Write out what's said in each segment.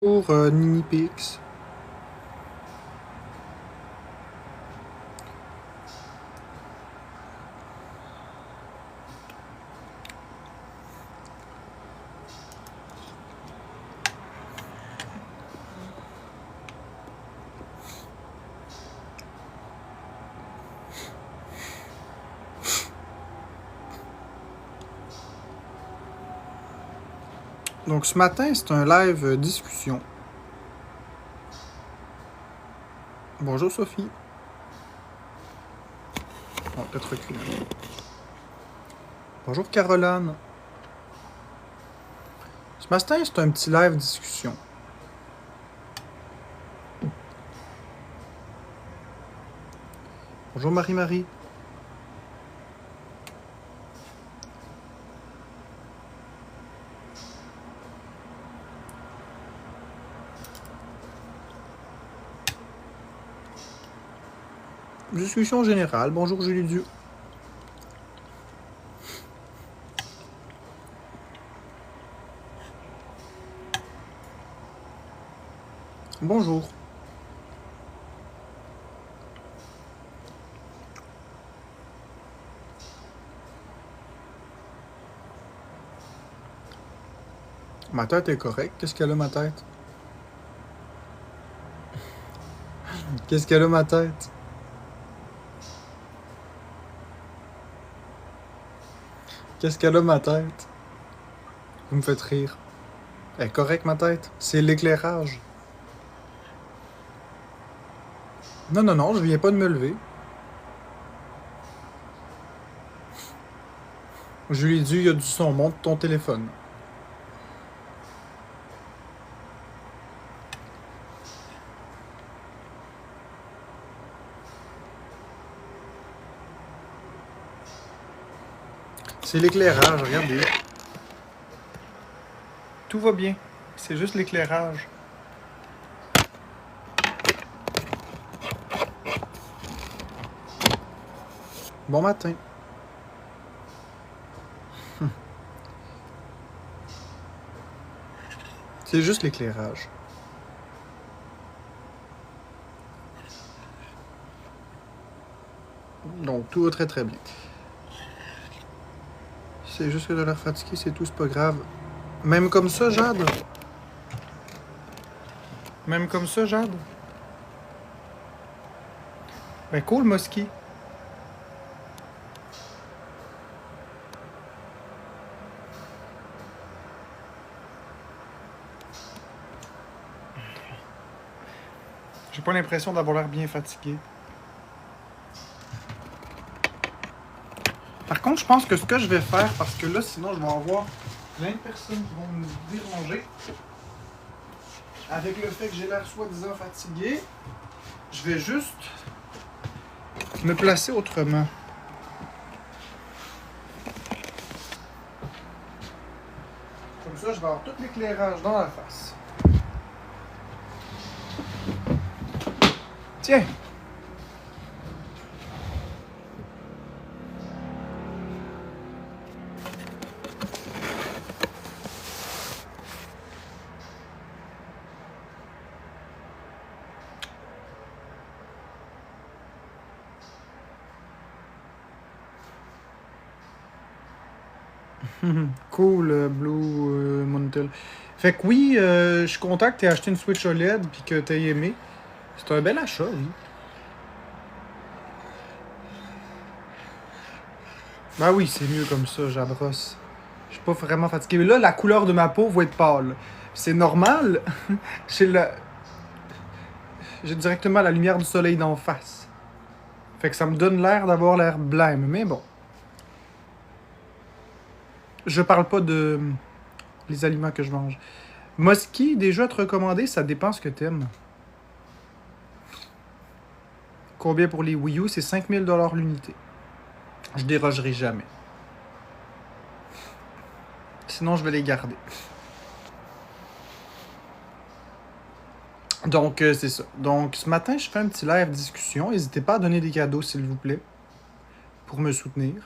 Pour Ninipix. Donc ce matin, c'est un live discussion. Bonjour Sophie. On va peut-être reculer. Bonjour Caroline. Ce matin, c'est un petit live discussion. Bonjour Marie-Marie. Discussion générale. Bonjour Julie Dieu. Bonjour. Ma tête est correcte. Qu'est-ce qu'elle a ma tête? Qu'est-ce qu'elle a ma tête? Qu'est-ce qu'elle a ma tête? Vous me faites rire. Elle est correcte ma tête? C'est l'éclairage. Non, non, non, je viens pas de me lever. Je lui ai dit, il y a du son, monte ton téléphone. C'est l'éclairage, regardez. Tout va bien. C'est juste l'éclairage. Bon matin. C'est juste l'éclairage. Donc, tout va très très bien. C'est juste que de l'air fatigué, c'est tout, c'est pas grave. Même comme ça, Jade? Même comme ça, Jade? Ben cool, Mosky. J'ai pas l'impression d'avoir l'air bien fatigué. Par contre, je pense que ce que je vais faire, parce que là, sinon, je vais avoir plein de personnes qui vont me déranger. Avec le fait que j'ai l'air soi-disant fatigué, je vais juste me placer autrement. Comme ça, je vais avoir tout l'éclairage dans la face. Tiens! Cool, Blue Montel. Fait que oui, je suis content que tu aies acheté une Switch OLED puis que tu aies aimé. C'est un bel achat, oui. Ben oui, c'est mieux comme ça, j'abrosse. Je suis pas vraiment fatigué. Mais là, la couleur de ma peau va être pâle. C'est normal. J'ai directement la lumière du soleil d'en face. Fait que ça me donne l'air d'avoir l'air blême. Mais bon. Je parle pas de les aliments que je mange. Mosky, des jeux à te recommander, ça dépend ce que t'aimes. Combien pour les Wii U? C'est 5000 $ l'unité. Je dérogerai jamais. Sinon, je vais les garder. Donc, c'est ça. Donc, ce matin, je fais un petit live discussion. N'hésitez pas à donner des cadeaux, s'il vous plaît, pour me soutenir.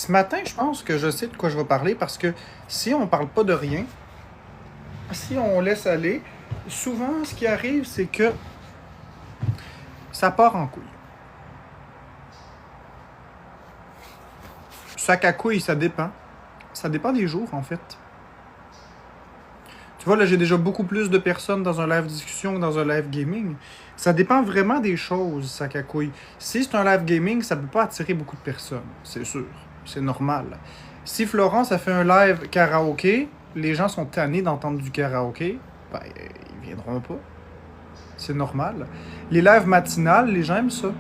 ce matin, je pense que je sais de quoi je vais parler parce que si on parle pas de rien, si on laisse aller, souvent ce qui arrive, c'est que ça part en couille. Sac à couilles, ça dépend. Ça dépend des jours, en fait. Tu vois, là, j'ai déjà beaucoup plus de personnes dans un live discussion que dans un live gaming. Ça dépend vraiment des choses, sac à couilles. Si c'est un live gaming, ça peut pas attirer beaucoup de personnes, c'est sûr. C'est normal. Si Florence a fait un live karaoké, les gens sont tannés d'entendre du karaoké, ben, ils viendront pas. C'est normal. Les lives matinales, les gens aiment ça.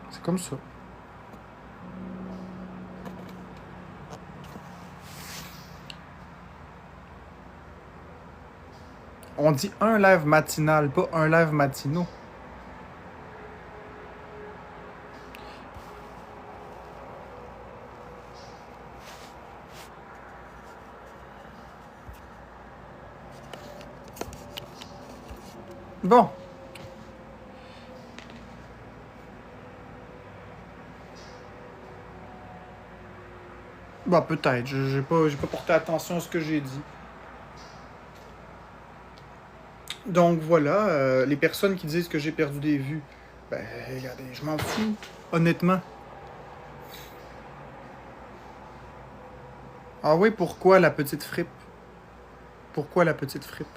C'est comme ça. On dit un live matinal, pas un live matinaux. Bon. Bah peut-être. J'ai pas porté attention à ce que j'ai dit. Donc voilà, les personnes qui disent que j'ai perdu des vues, ben regardez, je m'en fous, honnêtement. Ah oui, pourquoi la petite fripe? Pourquoi la petite fripe?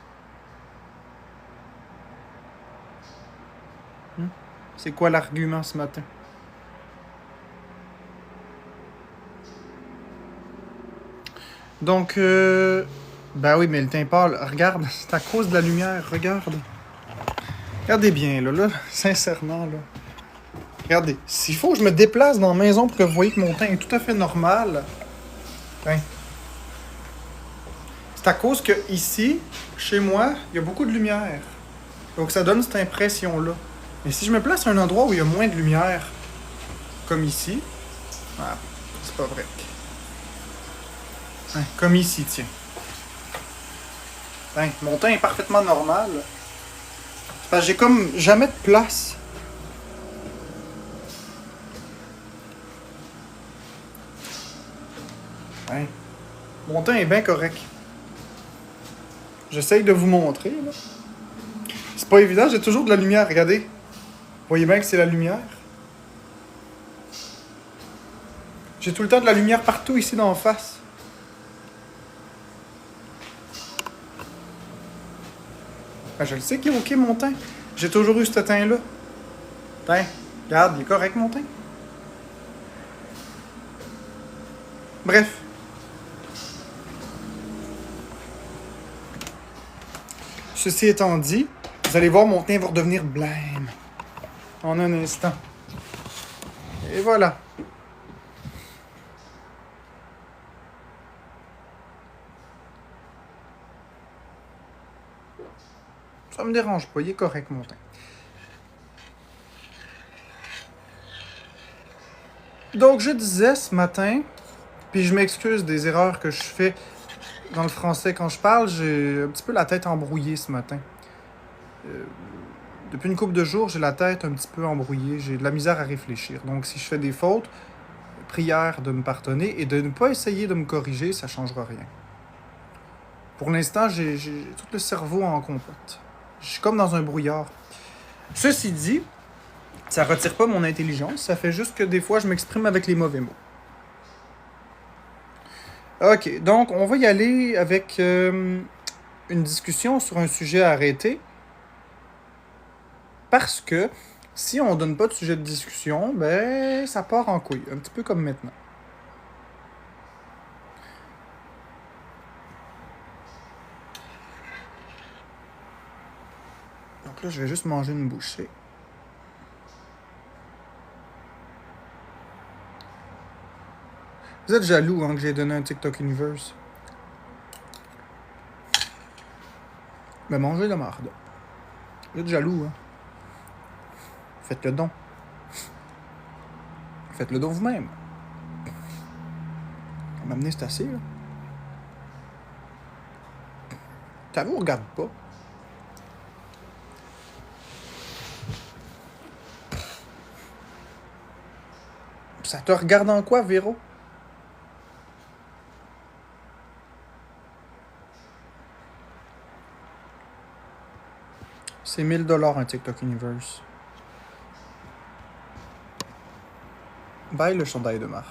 C'est quoi l'argument ce matin? Donc, ben oui, mais le teint pâle, regarde, c'est à cause de la lumière, regarde. Regardez bien, là, sincèrement, là. Regardez, s'il faut que je me déplace dans la maison pour que vous voyez que mon teint est tout à fait normal, ben, c'est à cause que ici, chez moi, il y a beaucoup de lumière. Donc ça donne cette impression-là. Mais si je me place à un endroit où il y a moins de lumière, comme ici, ah, c'est pas vrai. Hein, comme ici, tiens. Hein, mon teint est parfaitement normal. Parce que j'ai comme jamais de place. Hein, mon teint est bien correct. J'essaye de vous montrer, là. C'est pas évident, j'ai toujours de la lumière, regardez. Vous voyez bien que c'est la lumière. J'ai tout le temps de la lumière partout ici d'en face. Ben, je le sais qu'il est ok mon teint. J'ai toujours eu ce teint-là. Teint, regarde, il est correct mon teint. Bref. Ceci étant dit, vous allez voir mon teint va redevenir blême. En un instant. Et voilà. Ça me dérange pas, il est correct mon teint. Donc je disais ce matin, puis je m'excuse des erreurs que je fais dans le français quand je parle, j'ai un petit peu la tête embrouillée ce matin. Depuis une couple de jours, j'ai la tête un petit peu embrouillée, j'ai de la misère à réfléchir. Donc si je fais des fautes, prière de me pardonner et de ne pas essayer de me corriger, ça changera rien. Pour l'instant, j'ai tout le cerveau en compote. Je suis comme dans un brouillard. Ceci dit, ça retire pas mon intelligence, ça fait juste que des fois, je m'exprime avec les mauvais mots. Ok, donc on va y aller avec une discussion sur un sujet arrêté. Parce que si on donne pas de sujet de discussion, ben ça part en couille, un petit peu comme maintenant. Donc là, je vais juste manger une bouchée. Vous êtes jaloux hein, que j'ai donné un TikTok Universe. Mais mangez la marde. Vous êtes jaloux, hein. Faites le don. Faites le don vous-même. M'amener, c'est assez, là. Ça vous regarde pas. Ça te regarde en quoi, Véro? C'est 1000$ un TikTok Universe. Bye le chandail de marque.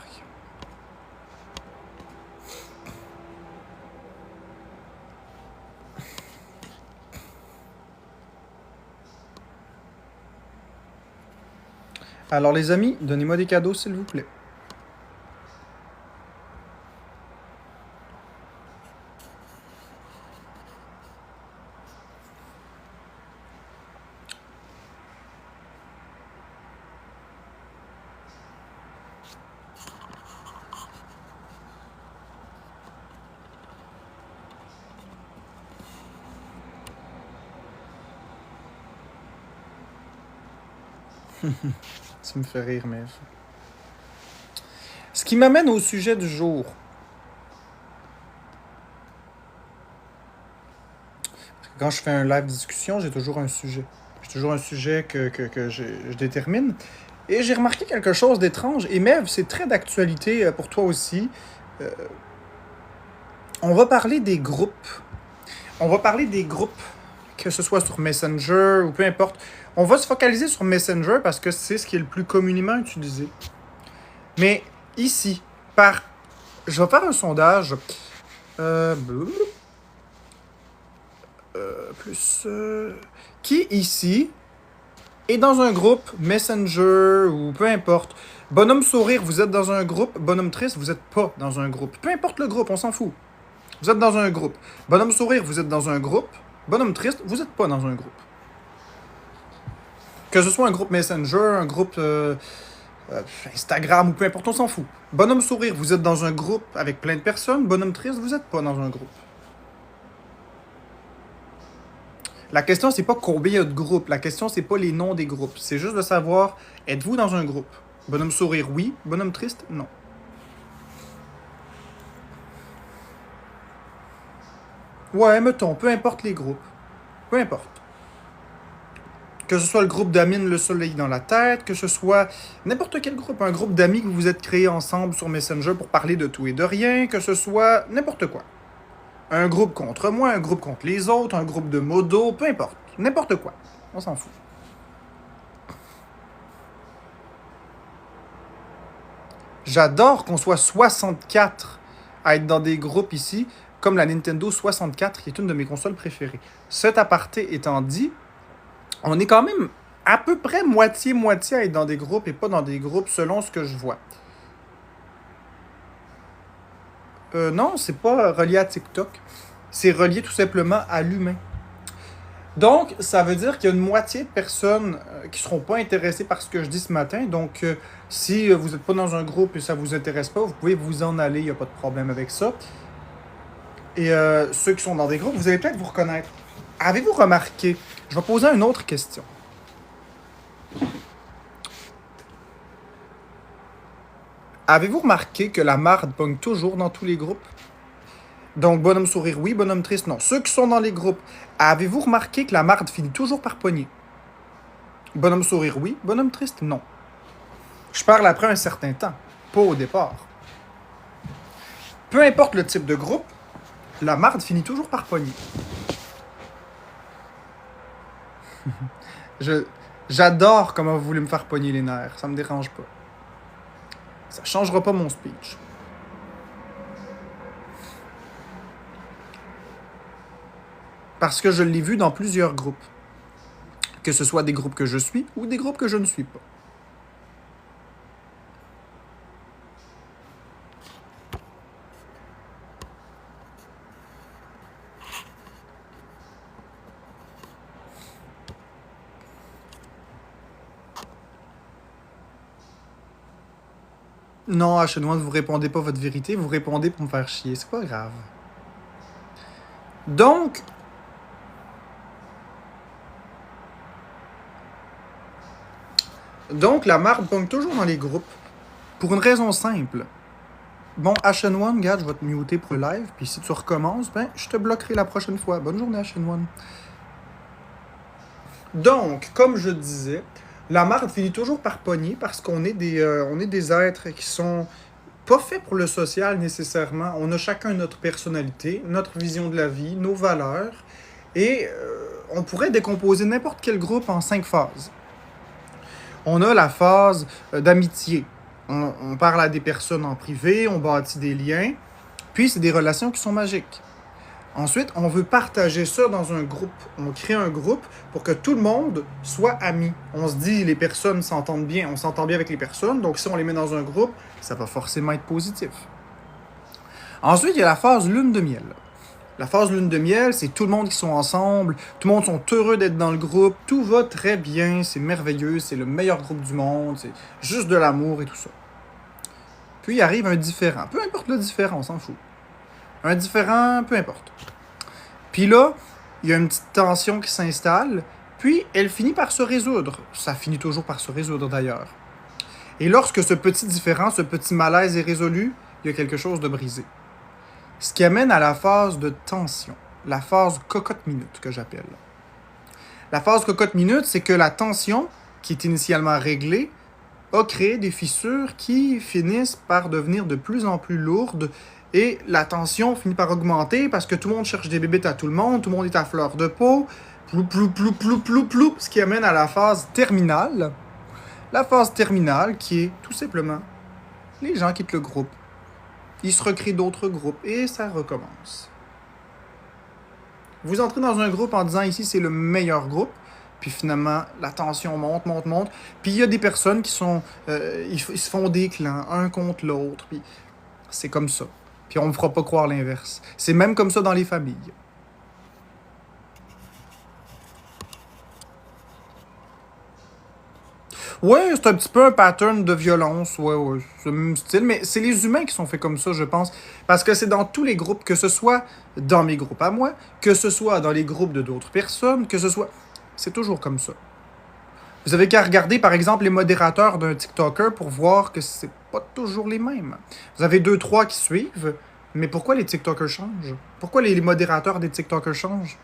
Alors les amis, donnez-moi des cadeaux s'il vous plaît. Ça me fait rire, mais... Ce qui m'amène au sujet du jour. Parce que quand je fais un live discussion, j'ai toujours un sujet. J'ai toujours un sujet que je détermine. Et j'ai remarqué quelque chose d'étrange. Et Mev, c'est très d'actualité pour toi aussi. On va parler des groupes. On va parler des groupes, que ce soit sur Messenger ou peu importe. On va se focaliser sur Messenger parce que c'est ce qui est le plus communément utilisé. Mais ici, je vais faire un sondage. Qui ici est dans un groupe Messenger ou peu importe. Bonhomme sourire, vous êtes dans un groupe. Bonhomme triste, vous n'êtes pas dans un groupe. Peu importe le groupe, on s'en fout. Vous êtes dans un groupe. Bonhomme sourire, vous êtes dans un groupe. Bonhomme triste, vous n'êtes pas dans un groupe. Que ce soit un groupe Messenger, un groupe Instagram ou peu importe, on s'en fout. Bonhomme sourire, vous êtes dans un groupe avec plein de personnes. Bonhomme triste, vous n'êtes pas dans un groupe. La question, c'est pas combien il y a de groupes. La question, c'est pas les noms des groupes. C'est juste de savoir, êtes-vous dans un groupe? Bonhomme sourire, oui. Bonhomme triste, non. Ouais, mettons, peu importe les groupes. Peu importe. Que ce soit le groupe d'Amine Le Soleil dans la tête, que ce soit n'importe quel groupe, un groupe d'amis que vous vous êtes créés ensemble sur Messenger pour parler de tout et de rien, que ce soit n'importe quoi. Un groupe contre moi, un groupe contre les autres, un groupe de modos, peu importe. N'importe quoi. On s'en fout. J'adore qu'on soit 64 à être dans des groupes ici, comme la Nintendo 64, qui est une de mes consoles préférées. Cet aparté étant dit, on est quand même à peu près moitié-moitié à être dans des groupes et pas dans des groupes selon ce que je vois. Non, c'est pas relié à TikTok. C'est relié tout simplement à l'humain. Donc, ça veut dire qu'il y a une moitié de personnes qui seront pas intéressées par ce que je dis ce matin. Donc, si vous n'êtes pas dans un groupe et ça vous intéresse pas, vous pouvez vous en aller, il n'y a pas de problème avec ça. Et ceux qui sont dans des groupes, vous allez peut-être vous reconnaître. Avez-vous remarqué, je vais poser une autre question. Avez-vous remarqué que la marde pogne toujours dans tous les groupes? Donc, bonhomme sourire, oui, bonhomme triste, non. Ceux qui sont dans les groupes, avez-vous remarqué que la marde finit toujours par pogner? Bonhomme sourire, oui, bonhomme triste, non. Je parle après un certain temps, pas au départ. Peu importe le type de groupe, la marde finit toujours par pogner. J'adore comment vous voulez me faire pogner les nerfs, ça me dérange pas. Ça changera pas mon speech. Parce que je l'ai vu dans plusieurs groupes. Que ce soit des groupes que je suis ou des groupes que je ne suis pas. Non, H1, vous répondez pas votre vérité, vous répondez pour me faire chier. C'est pas grave. Donc, la marde pogne toujours dans les groupes. Pour une raison simple. Bon, H1, regarde, je vais te muter pour le live. Puis si tu recommences, ben, je te bloquerai la prochaine fois. Bonne journée, H1. Donc, comme je disais, La marde finit toujours par pogner parce on est des êtres qui sont pas faits pour le social nécessairement. On a chacun notre personnalité, notre vision de la vie, nos valeurs, et on pourrait décomposer n'importe quel groupe en 5 phases. On a la phase d'amitié. On parle à des personnes en privé, on bâtit des liens, puis c'est des relations qui sont magiques. Ensuite, on veut partager ça dans un groupe. On crée un groupe pour que tout le monde soit ami. On se dit, les personnes s'entendent bien, on s'entend bien avec les personnes, donc si on les met dans un groupe, ça va forcément être positif. Ensuite, il y a la phase lune de miel. La phase lune de miel, c'est tout le monde qui sont ensemble, tout le monde sont heureux d'être dans le groupe, tout va très bien, c'est merveilleux, c'est le meilleur groupe du monde, c'est juste de l'amour et tout ça. Puis il arrive un différent. Peu importe le différent, on s'en fout. Un différent, peu importe. Puis là, il y a une petite tension qui s'installe, puis elle finit par se résoudre. Ça finit toujours par se résoudre d'ailleurs. Et lorsque ce petit différend, ce petit malaise est résolu, il y a quelque chose de brisé. Ce qui amène à la phase de tension, la phase cocotte-minute que j'appelle. La phase cocotte-minute, c'est que la tension, qui est initialement réglée, a créé des fissures qui finissent par devenir de plus en plus lourdes et la tension finit par augmenter parce que tout le monde cherche des bébites à tout le monde est à fleur de peau, plou, plou, plou, plou, plou, plou, ce qui amène à la phase terminale. La phase terminale qui est tout simplement les gens quittent le groupe. Ils se recréent d'autres groupes et ça recommence. Vous entrez dans un groupe en disant ici c'est le meilleur groupe, puis finalement la tension monte. Puis il y a des personnes qui sont, ils se font des clans, un contre l'autre, puis c'est comme ça. Puis on ne me fera pas croire l'inverse. C'est même comme ça dans les familles. Ouais, c'est un petit peu un pattern de violence, ouais, c'est le même style, mais c'est les humains qui sont faits comme ça, je pense, parce que c'est dans tous les groupes, que ce soit dans mes groupes à moi, que ce soit dans les groupes de d'autres personnes, que ce soit... C'est toujours comme ça. Vous avez qu'à regarder, par exemple, les modérateurs d'un TikToker pour voir que c'est pas toujours les mêmes. Vous avez 2, 3 qui suivent, mais pourquoi les TikTokers changent? Pourquoi les modérateurs des TikTokers changent?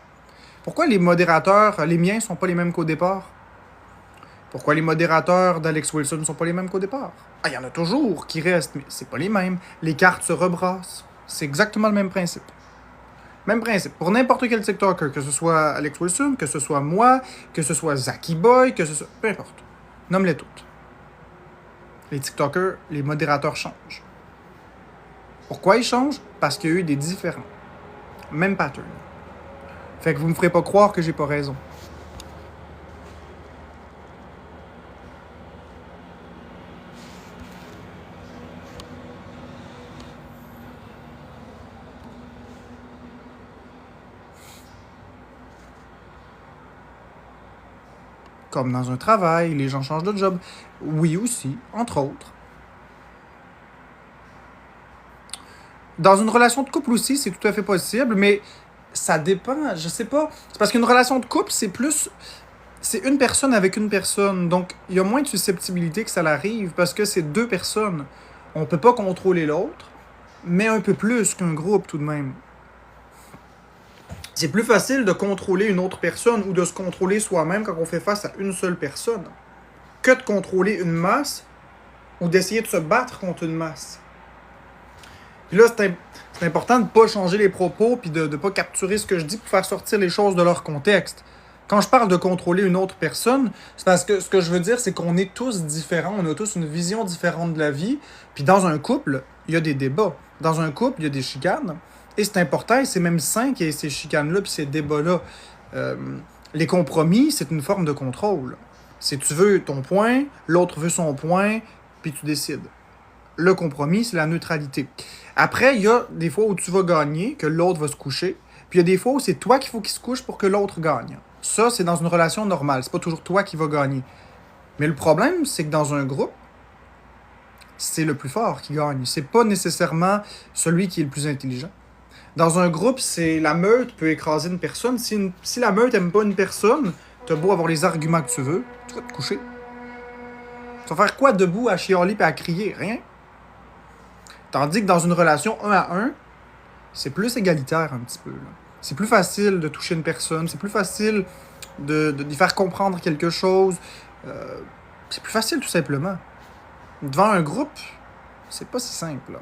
Pourquoi les modérateurs, les miens, sont pas les mêmes qu'au départ? Pourquoi les modérateurs d'Alex Wilson ne sont pas les mêmes qu'au départ? Ah, il y en a toujours qui restent, mais c'est pas les mêmes. Les cartes se rebrassent. C'est exactement le même principe. Même principe. Pour n'importe quel TikToker, que ce soit Alex Wilson, que ce soit moi, que ce soit Zaki Boy, que ce soit... Peu importe. Nomme-les toutes. Les TikTokers, les modérateurs changent. Pourquoi ils changent? Parce qu'il y a eu des différents. Même pattern. Fait que vous me ferez pas croire que j'ai pas raison. Comme dans un travail, les gens changent de job. Oui aussi, entre autres. Dans une relation de couple aussi, c'est tout à fait possible, mais ça dépend, je sais pas. C'est parce qu'une relation de couple, c'est plus... C'est une personne avec une personne, donc il y a moins de susceptibilité que ça l'arrive, parce que c'est 2 personnes. On peut pas contrôler l'autre, mais un peu plus qu'un groupe tout de même. C'est plus facile de contrôler une autre personne ou de se contrôler soi-même quand on fait face à une seule personne que de contrôler une masse ou d'essayer de se battre contre une masse. Puis là, c'est important de ne pas changer les propos puis de ne pas capturer ce que je dis pour faire sortir les choses de leur contexte. Quand je parle de contrôler une autre personne, c'est parce que ce que je veux dire, c'est qu'on est tous différents, on a tous une vision différente de la vie. Puis dans un couple, il y a des débats. Dans un couple, il y a des chicanes. Et c'est important, et c'est même sain qu'il y ait ces chicanes-là puis ces débats-là. Les compromis, c'est une forme de contrôle. Si tu veux ton point, l'autre veut son point, puis tu décides. Le compromis, c'est la neutralité. Après, il y a des fois où tu vas gagner, que l'autre va se coucher, puis il y a des fois où c'est toi qu'il faut qu'il se couche pour que l'autre gagne. Ça, c'est dans une relation normale. C'est pas toujours toi qui vas gagner. Mais le problème, c'est que dans un groupe, c'est le plus fort qui gagne. C'est pas nécessairement celui qui est le plus intelligent. Dans un groupe, c'est la meute peut écraser une personne. Si la meute aime pas une personne, t'as beau avoir les arguments que tu veux, tu vas te coucher. Tu vas faire quoi debout à chialer et à crier? Rien. Tandis que dans une relation 1 à 1, c'est plus égalitaire un petit peu. Là. C'est plus facile de toucher une personne, c'est plus facile d'y faire comprendre quelque chose. C'est plus facile, tout simplement. Devant un groupe, c'est pas si simple. Là.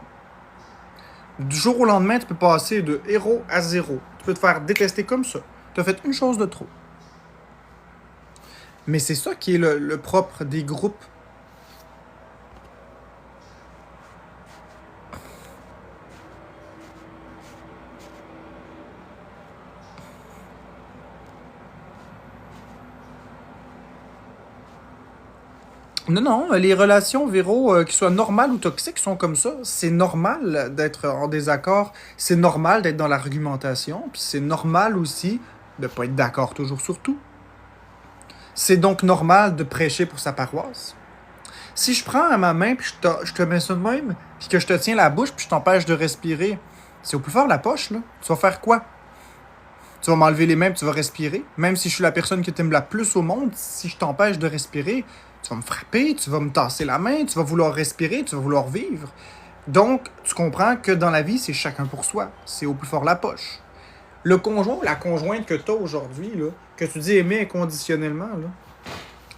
Du jour au lendemain, tu peux passer de héros à zéro. Tu peux te faire détester comme ça. Tu as fait une chose de trop. Mais c'est ça qui est le propre des groupes. Non, non, les relations, Véro, qui soient normales ou toxiques, sont comme ça. C'est normal d'être en désaccord. C'est normal d'être dans l'argumentation. Puis c'est normal aussi de pas être d'accord toujours sur tout. C'est donc normal de prêcher pour sa paroisse. Si je prends à ma main, puis je te mets ça de même, puis que je te tiens la bouche, puis je t'empêche de respirer, c'est au plus fort la poche, là. Tu vas faire quoi? Tu vas m'enlever les mains, puis tu vas respirer. Même si je suis la personne que tu aimes la plus au monde, si je t'empêche de respirer, tu vas me frapper, tu vas me tasser la main, tu vas vouloir respirer, tu vas vouloir vivre. Donc, tu comprends que dans la vie, c'est chacun pour soi. C'est au plus fort la poche. Le conjoint ou la conjointe que tu as aujourd'hui, là, que tu dis aimer inconditionnellement, là,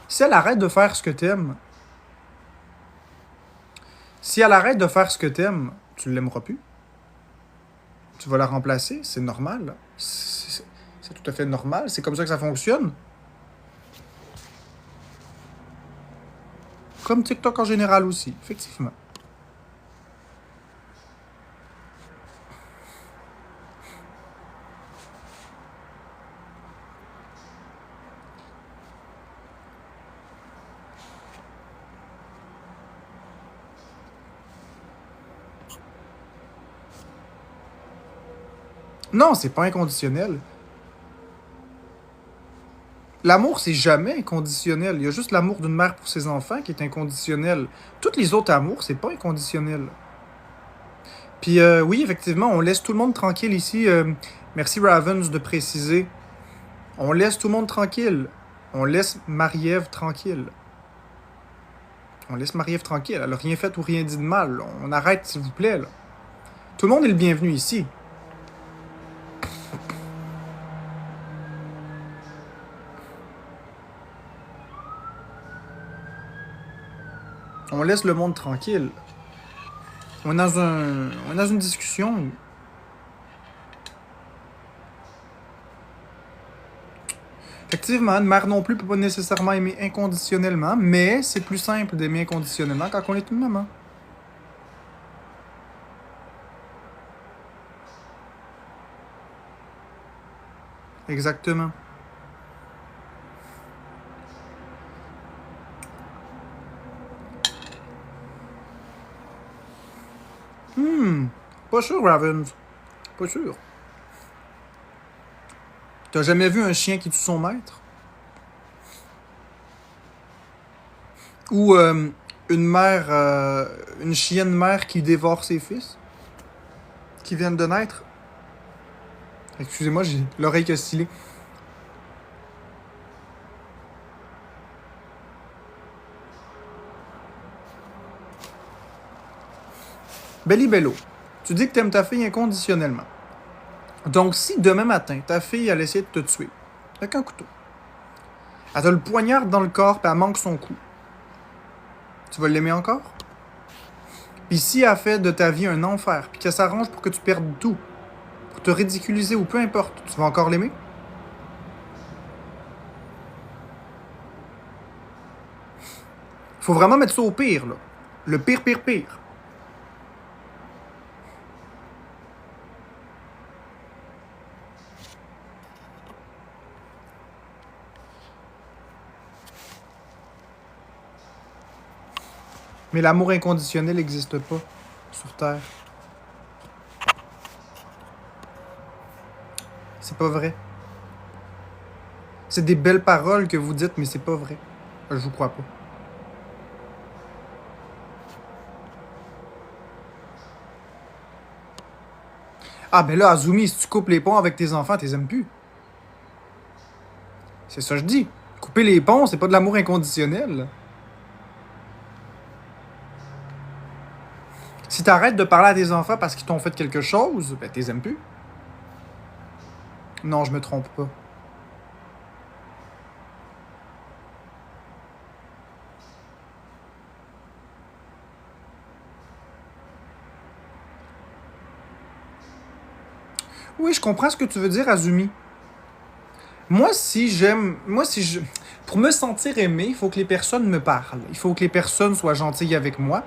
si elle arrête de faire ce que tu aimes, si elle arrête de faire ce que tu aimes, tu ne l'aimeras plus. Tu vas la remplacer, c'est normal. C'est tout à fait normal, c'est comme ça que ça fonctionne. Comme TikTok en général aussi, effectivement. Non, c'est pas inconditionnel. L'amour, c'est jamais inconditionnel. Il y a juste l'amour d'une mère pour ses enfants qui est inconditionnel. Tous les autres amours, c'est pas inconditionnel. Puis oui, effectivement, on laisse tout le monde tranquille ici. Merci Ravens de préciser. On laisse tout le monde tranquille. On laisse Marie-Ève tranquille. On laisse Marie-Ève tranquille. Elle a rien fait ou rien dit de mal. On arrête, s'il vous plaît. Là. Tout le monde est le bienvenu ici. On laisse le monde tranquille. On est dans une discussion. Effectivement, une mère non plus peut pas nécessairement aimer inconditionnellement, mais c'est plus simple d'aimer inconditionnellement quand on est une maman. Exactement. Pas sûr, Ravens. Pas sûr. T'as jamais vu un chien qui tue son maître? Ou une chienne mère qui dévore ses fils? Qui viennent de naître? Excusez-moi, j'ai l'oreille qui a stylé. Belly Bello, tu dis que t'aimes ta fille inconditionnellement. Donc, si demain matin, ta fille, elle essaie de te tuer, avec un couteau, elle te le poignarde dans le corps et elle manque son coup, tu vas l'aimer encore? Puis si elle fait de ta vie un enfer, puis qu'elle s'arrange pour que tu perdes tout, pour te ridiculiser ou peu importe, tu vas encore l'aimer? Faut vraiment mettre ça au pire, là. Le pire, pire, pire. Mais l'amour inconditionnel n'existe pas sur Terre. C'est pas vrai. C'est des belles paroles que vous dites, mais c'est pas vrai. Je vous crois pas. Ah, ben là, Azumi, si tu coupes les ponts avec tes enfants, t'es aimes plus. C'est ça que je dis. Couper les ponts, c'est pas de l'amour inconditionnel. Si t'arrêtes de parler à tes enfants parce qu'ils t'ont fait quelque chose, ben t'es aimes plus. Non, je me trompe pas. Oui, je comprends ce que tu veux dire, Azumi. Moi, si j'aime. Moi, si je. Pour me sentir aimé, il faut que les personnes me parlent. Il faut que les personnes soient gentilles avec moi.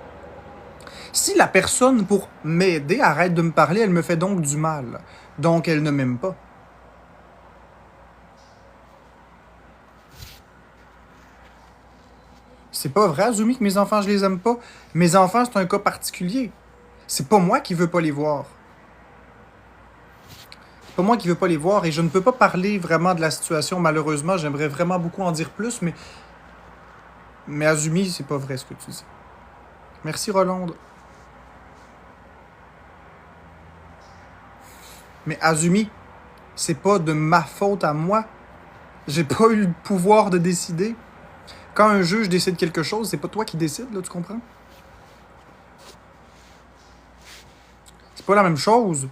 Si la personne, pour m'aider, arrête de me parler, elle me fait donc du mal. Donc, elle ne m'aime pas. C'est pas vrai, Azumi, que mes enfants, je les aime pas. Mes enfants, c'est un cas particulier. C'est pas moi qui veux pas les voir. C'est pas moi qui veux pas les voir et je ne peux pas parler vraiment de la situation, malheureusement. J'aimerais vraiment beaucoup en dire plus, mais Azumi, c'est pas vrai ce que tu dis. Merci, Rolande. Mais Azumi, c'est pas de ma faute à moi. J'ai pas eu le pouvoir de décider. Quand un juge décide quelque chose, c'est pas toi qui décides, là, tu comprends? C'est pas la même chose.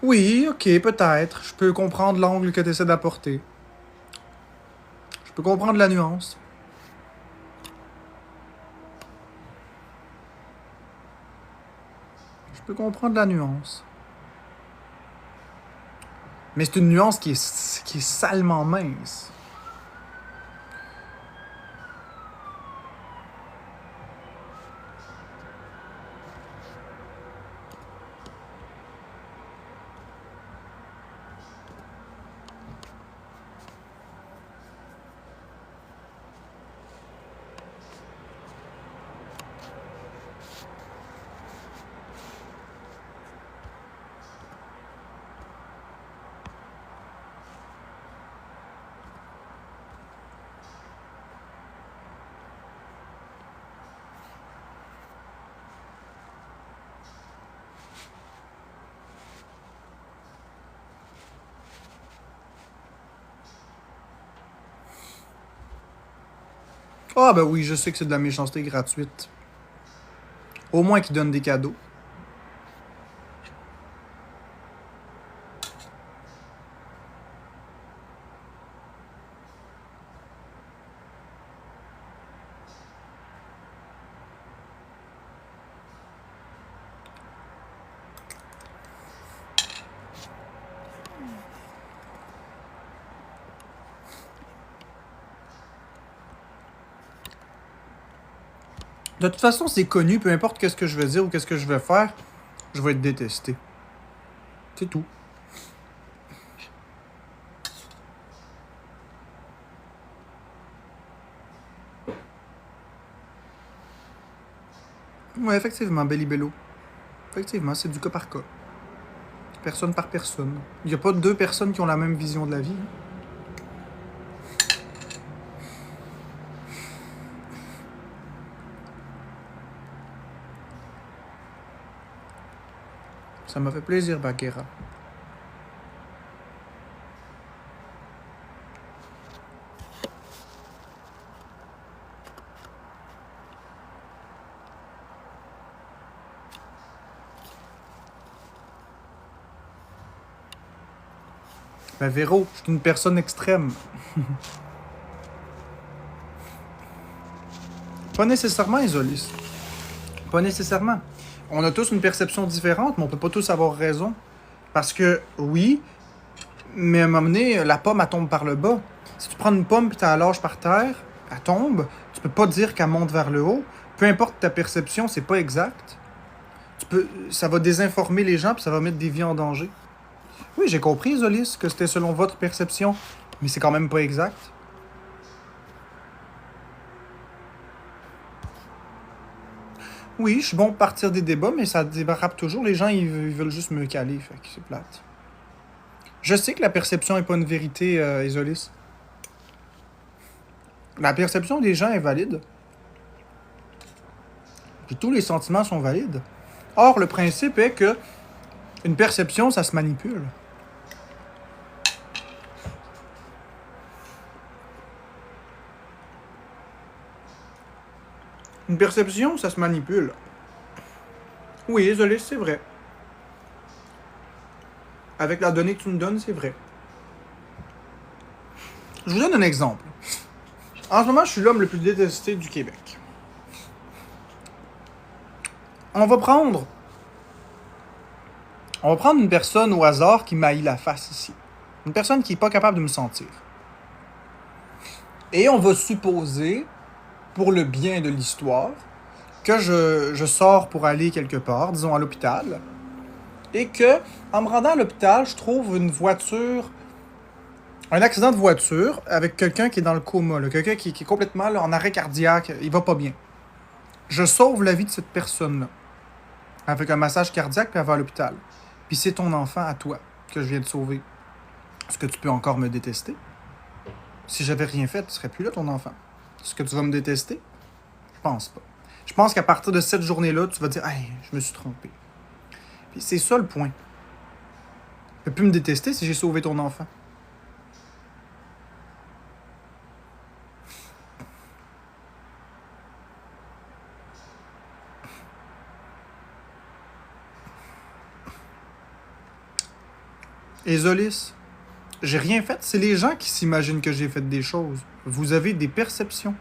Oui, ok, peut-être. Je peux comprendre l'angle que tu essaies d'apporter. Je peux comprendre la nuance. Je peux comprendre la nuance. Mais c'est une nuance qui est salement mince. Ah ben oui, je sais que c'est de la méchanceté gratuite. Au moins qu'ils donnent des cadeaux. De toute façon, c'est connu, peu importe qu'est-ce que je vais dire ou qu'est-ce que je vais faire, je vais être détesté. C'est tout. Ouais, effectivement, Belly Bello. Effectivement, c'est du cas par cas. Personne par personne. Il n'y a pas deux personnes qui ont la même vision de la vie. Hein. Ça m'a fait plaisir, Bagheera. Ben Véro, je suis une personne extrême. Pas nécessairement, Isolis. Pas nécessairement. On a tous une perception différente, mais on peut pas tous avoir raison. Parce que, oui, mais à un moment donné, la pomme, elle tombe par le bas. Si tu prends une pomme et tu la lâches par terre, elle tombe. Tu peux pas dire qu'elle monte vers le haut. Peu importe ta perception, c'est pas exact. Ça va désinformer les gens puis ça va mettre des vies en danger. Oui, j'ai compris, Isolis, que c'était selon votre perception, mais c'est quand même pas exact. Oui, je suis bon pour partir des débats, mais ça dérape toujours. Les gens, ils veulent juste me caler, fait que c'est plate. Je sais que la perception est pas une vérité, Isolis. La perception des gens est valide. Puis tous les sentiments sont valides. Or, le principe est que une perception, ça se manipule. Une perception, ça se manipule. Oui, désolé, c'est vrai. Avec la donnée que tu me donnes, c'est vrai. Je vous donne un exemple. En ce moment, je suis l'homme le plus détesté du Québec. On va prendre une personne au hasard qui m'haït la face ici. Une personne qui n'est pas capable de me sentir. Et on va supposer, pour le bien de l'histoire, que je sors pour aller quelque part, disons à l'hôpital, et que, en me rendant à l'hôpital, je trouve une voiture, un accident de voiture avec quelqu'un qui est dans le coma, là, quelqu'un qui est complètement là, en arrêt cardiaque, il va pas bien. Je sauve la vie de cette personne-là, avec un massage cardiaque, puis elle va à l'hôpital. Puis c'est ton enfant à toi que je viens de sauver. Est-ce que tu peux encore me détester? Si j'avais rien fait, tu serais plus là, ton enfant. Est-ce que tu vas me détester? Je pense pas. Je pense qu'à partir de cette journée-là, tu vas dire « Hey, je me suis trompé. » Puis c'est ça le point. Tu peux plus me détester si j'ai sauvé ton enfant. Et Zolis, j'ai rien fait. C'est les gens qui s'imaginent que j'ai fait des choses. Vous avez des perceptions.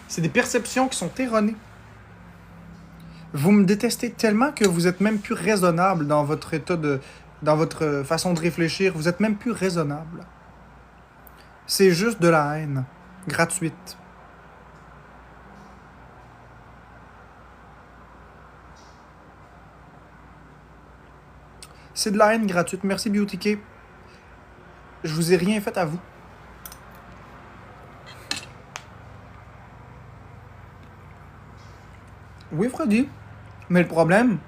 C'est des perceptions qui sont erronées. Vous me détestez tellement que vous êtes même plus raisonnable dans votre état dans votre façon de réfléchir. Vous êtes même plus raisonnable. C'est juste de la haine. Gratuite. C'est de la haine gratuite. Merci BeautyK. Je vous ai rien fait à vous. Oui, Freddy. Mais le problème,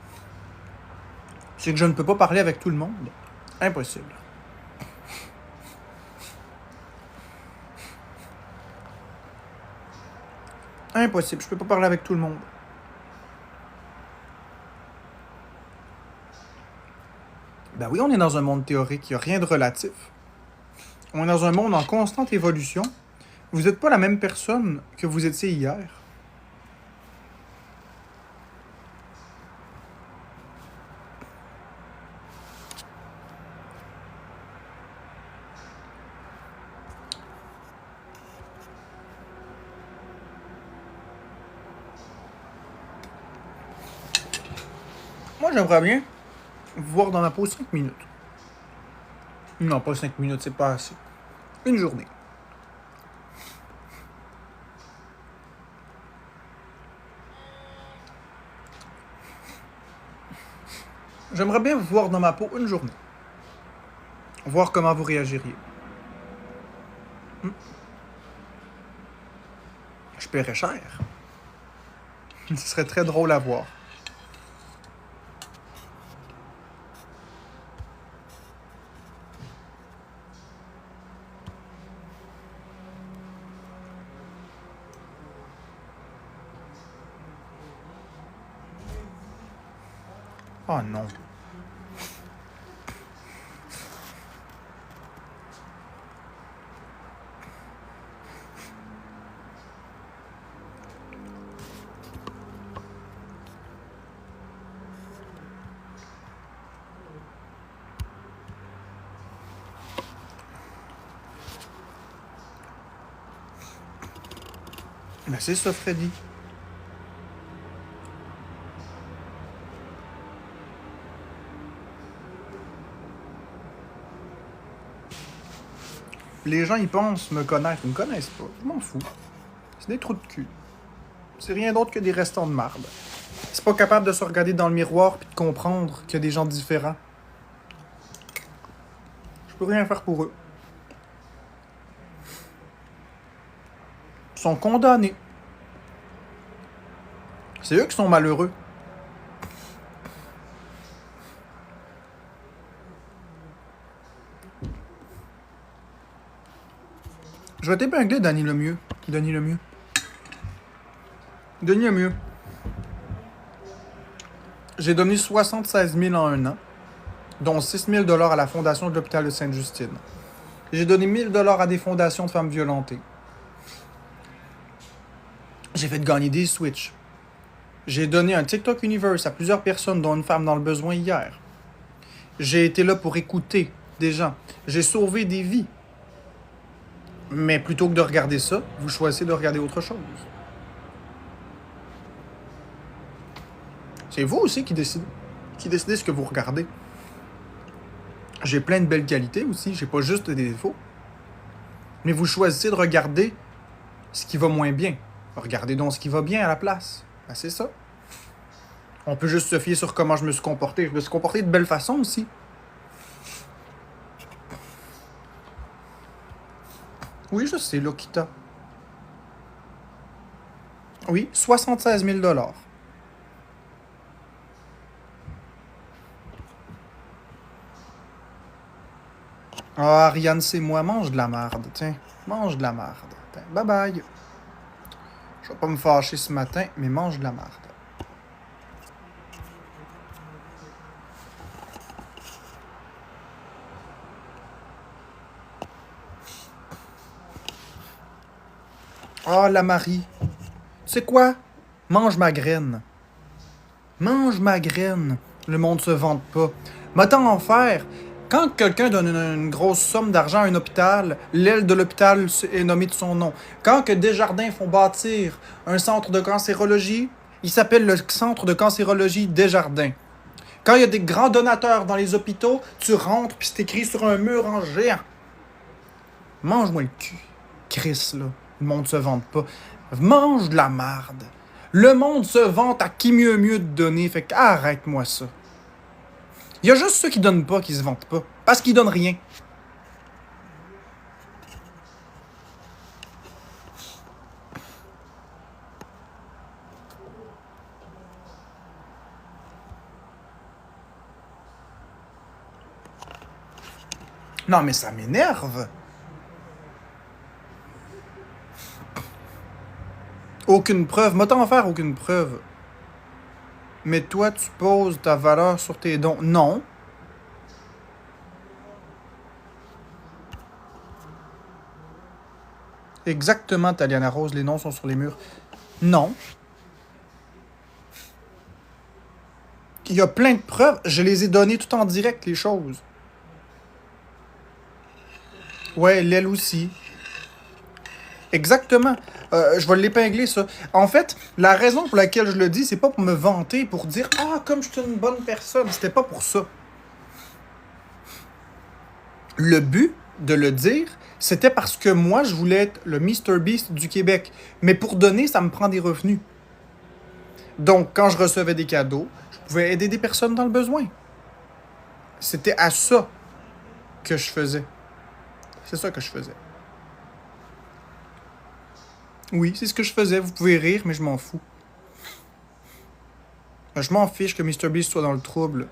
c'est que je ne peux pas parler avec tout le monde. Impossible. Impossible. Je peux pas parler avec tout le monde. Ben oui, on est dans un monde théorique. Il n'y a rien de relatif. On est dans un monde en constante évolution. Vous n'êtes pas la même personne que vous étiez hier. Moi, j'aimerais bien vous voir dans ma peau 5 minutes. Non, pas 5 minutes, c'est pas assez. Une journée. J'aimerais bien vous voir dans ma peau une journée. Voir comment vous réagiriez. Je paierais cher. Ce serait très drôle à voir. Oh non. Ben c'est ça, Freddy. Les gens, ils pensent me connaître. Ils me connaissent pas. Je m'en fous. C'est des trous de cul. C'est rien d'autre que des restants de marde. C'est pas capable de se regarder dans le miroir puis de comprendre qu'il y a des gens différents. Je peux rien faire pour eux. Ils sont condamnés. C'est eux qui sont malheureux. Je vais t'épingler Denis Lemieux. Denis Lemieux. Denis Lemieux. J'ai donné 76 000 en un an, dont 6 000 $ à la fondation de l'hôpital de Sainte-Justine. J'ai donné 1 000 $ à des fondations de femmes violentées. J'ai fait gagner des Switch. J'ai donné un TikTok Universe à plusieurs personnes, dont une femme dans le besoin hier. J'ai été là pour écouter des gens. J'ai sauvé des vies. Mais plutôt que de regarder ça, vous choisissez de regarder autre chose. C'est vous aussi qui décidez ce que vous regardez. J'ai plein de belles qualités aussi, j'ai pas juste des défauts. Mais vous choisissez de regarder ce qui va moins bien. Regardez donc ce qui va bien à la place. Ben, c'est ça. On peut juste se fier sur comment je me suis comporté. Je me suis comporté de belle façon aussi. Oui, je sais, Lokita. Oui, 76 000 $. Ah, Ariane, c'est moi. Mange de la marde. Tiens, mange de la marde. Tiens, bye bye. Je vais pas me fâcher ce matin, mais mange de la marde. Ah, la Marie. Tu sais quoi? Mange ma graine. Mange ma graine. Le monde se vante pas. Mais tant en faire. Quand quelqu'un donne une grosse somme d'argent à un hôpital, l'aile de l'hôpital est nommée de son nom. Quand que Desjardins font bâtir un centre de cancérologie, il s'appelle le centre de cancérologie Desjardins. Quand il y a des grands donateurs dans les hôpitaux, tu rentres puis c'est écrit sur un mur en géant. Mange-moi le cul. Chris, là. Le monde se vante pas. Mange de la marde. Le monde se vante à qui mieux de donner. Fait que arrête-moi ça. Il y a juste ceux qui donnent pas qui se vantent pas. Parce qu'ils donnent rien. Non, mais ça m'énerve. Aucune preuve. Moi, t'en faire aucune preuve. Mais toi, tu poses ta valeur sur tes dons. Non. Exactement, Taliana Rose, les noms sont sur les murs. Non. Il y a plein de preuves. Je les ai données tout en direct, les choses. Ouais, l'aile aussi. Exactement. Je vais l'épingler, ça. En fait, la raison pour laquelle je le dis, c'est pas pour me vanter, pour dire « Ah, comme je suis une bonne personne ». C'était pas pour ça. Le but de le dire, c'était parce que moi, je voulais être le Mr. Beast du Québec. Mais pour donner, ça me prend des revenus. Donc, quand je recevais des cadeaux, je pouvais aider des personnes dans le besoin. C'était à ça que je faisais. C'est ça que je faisais. Oui, c'est ce que je faisais. Vous pouvez rire, mais je m'en fous. Je m'en fiche que Mr. Beast soit dans le trouble.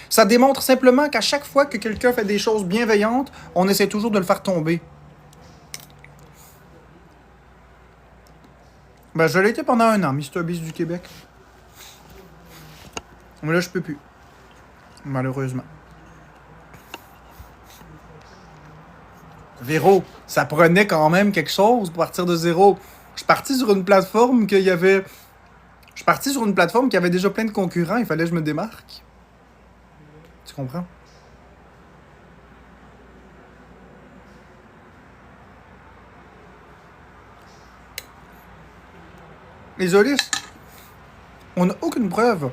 Ça démontre simplement qu'à chaque fois que quelqu'un fait des choses bienveillantes, on essaie toujours de le faire tomber. Ben, je l'ai été pendant 1 an, Mr. Beast du Québec. Mais là, je peux plus. Malheureusement. Véro, ça prenait quand même quelque chose pour partir de zéro. Je suis parti sur une plateforme qu'il y avait... Je suis parti sur une plateforme qui avait déjà plein de concurrents. Il fallait que je me démarque. Tu comprends? Les Olis, on n'a aucune preuve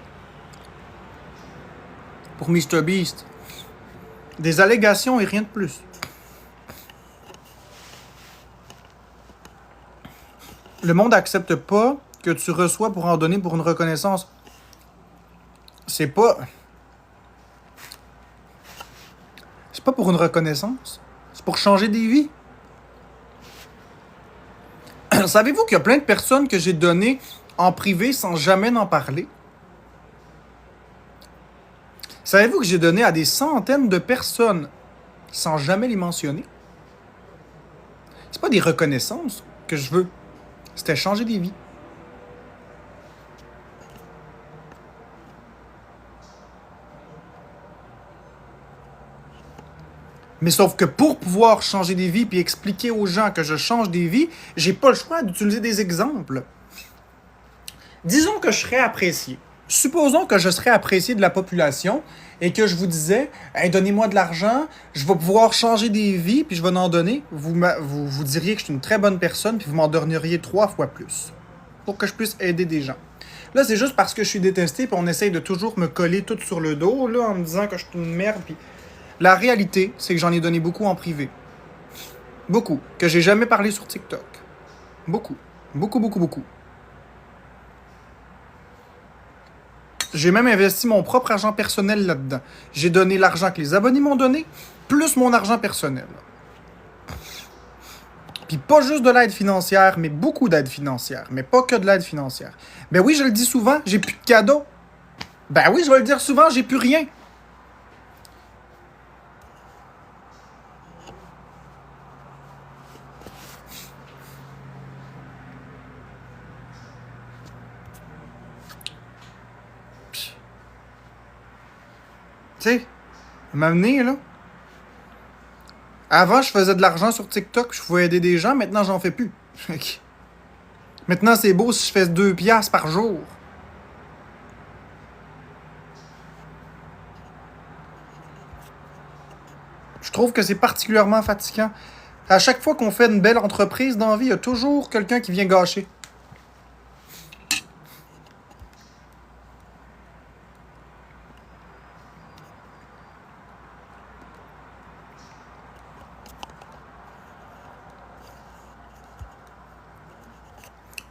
pour Mr. Beast. Des allégations et rien de plus. Le monde n'accepte pas que tu reçois pour en donner pour une reconnaissance. C'est pas pour une reconnaissance. C'est pour changer des vies. Savez-vous qu'il y a plein de personnes que j'ai données en privé sans jamais en parler? Savez-vous que j'ai donné à des centaines de personnes sans jamais les mentionner? C'est pas des reconnaissances que je veux. C'était changer des vies. Mais sauf que pour pouvoir changer des vies puis expliquer aux gens que je change des vies, j'ai pas le choix d'utiliser des exemples. Disons que je serais apprécié. Supposons que je serais apprécié de la population et que je vous disais hey, donnez-moi de l'argent, je vais pouvoir changer des vies puis je vais en donner. Vous diriez que je suis une très bonne personne puis vous m'en donneriez 3 fois plus pour que je puisse aider des gens. Là, c'est juste parce que je suis détesté, puis on essaye de toujours me coller tout sur le dos, là, en me disant que je suis une merde. Puis la réalité, c'est que j'en ai donné beaucoup en privé. Beaucoup. Que j'ai jamais parlé sur TikTok. Beaucoup. Beaucoup, beaucoup, beaucoup. J'ai même investi mon propre argent personnel là-dedans. J'ai donné l'argent que les abonnés m'ont donné, plus mon argent personnel. Puis pas juste de l'aide financière, mais beaucoup d'aide financière. Mais pas que de l'aide financière. Ben oui, je le dis souvent, j'ai plus de cadeaux. Ben oui, je vais le dire souvent, j'ai plus rien. Tu sais, m'amener là. Avant, je faisais de l'argent sur TikTok, je pouvais aider des gens, maintenant j'en fais plus. Maintenant, c'est beau si je fais 2 piastres par jour. Je trouve que c'est particulièrement fatigant. À chaque fois qu'on fait une belle entreprise dans la vie, il y a toujours quelqu'un qui vient gâcher.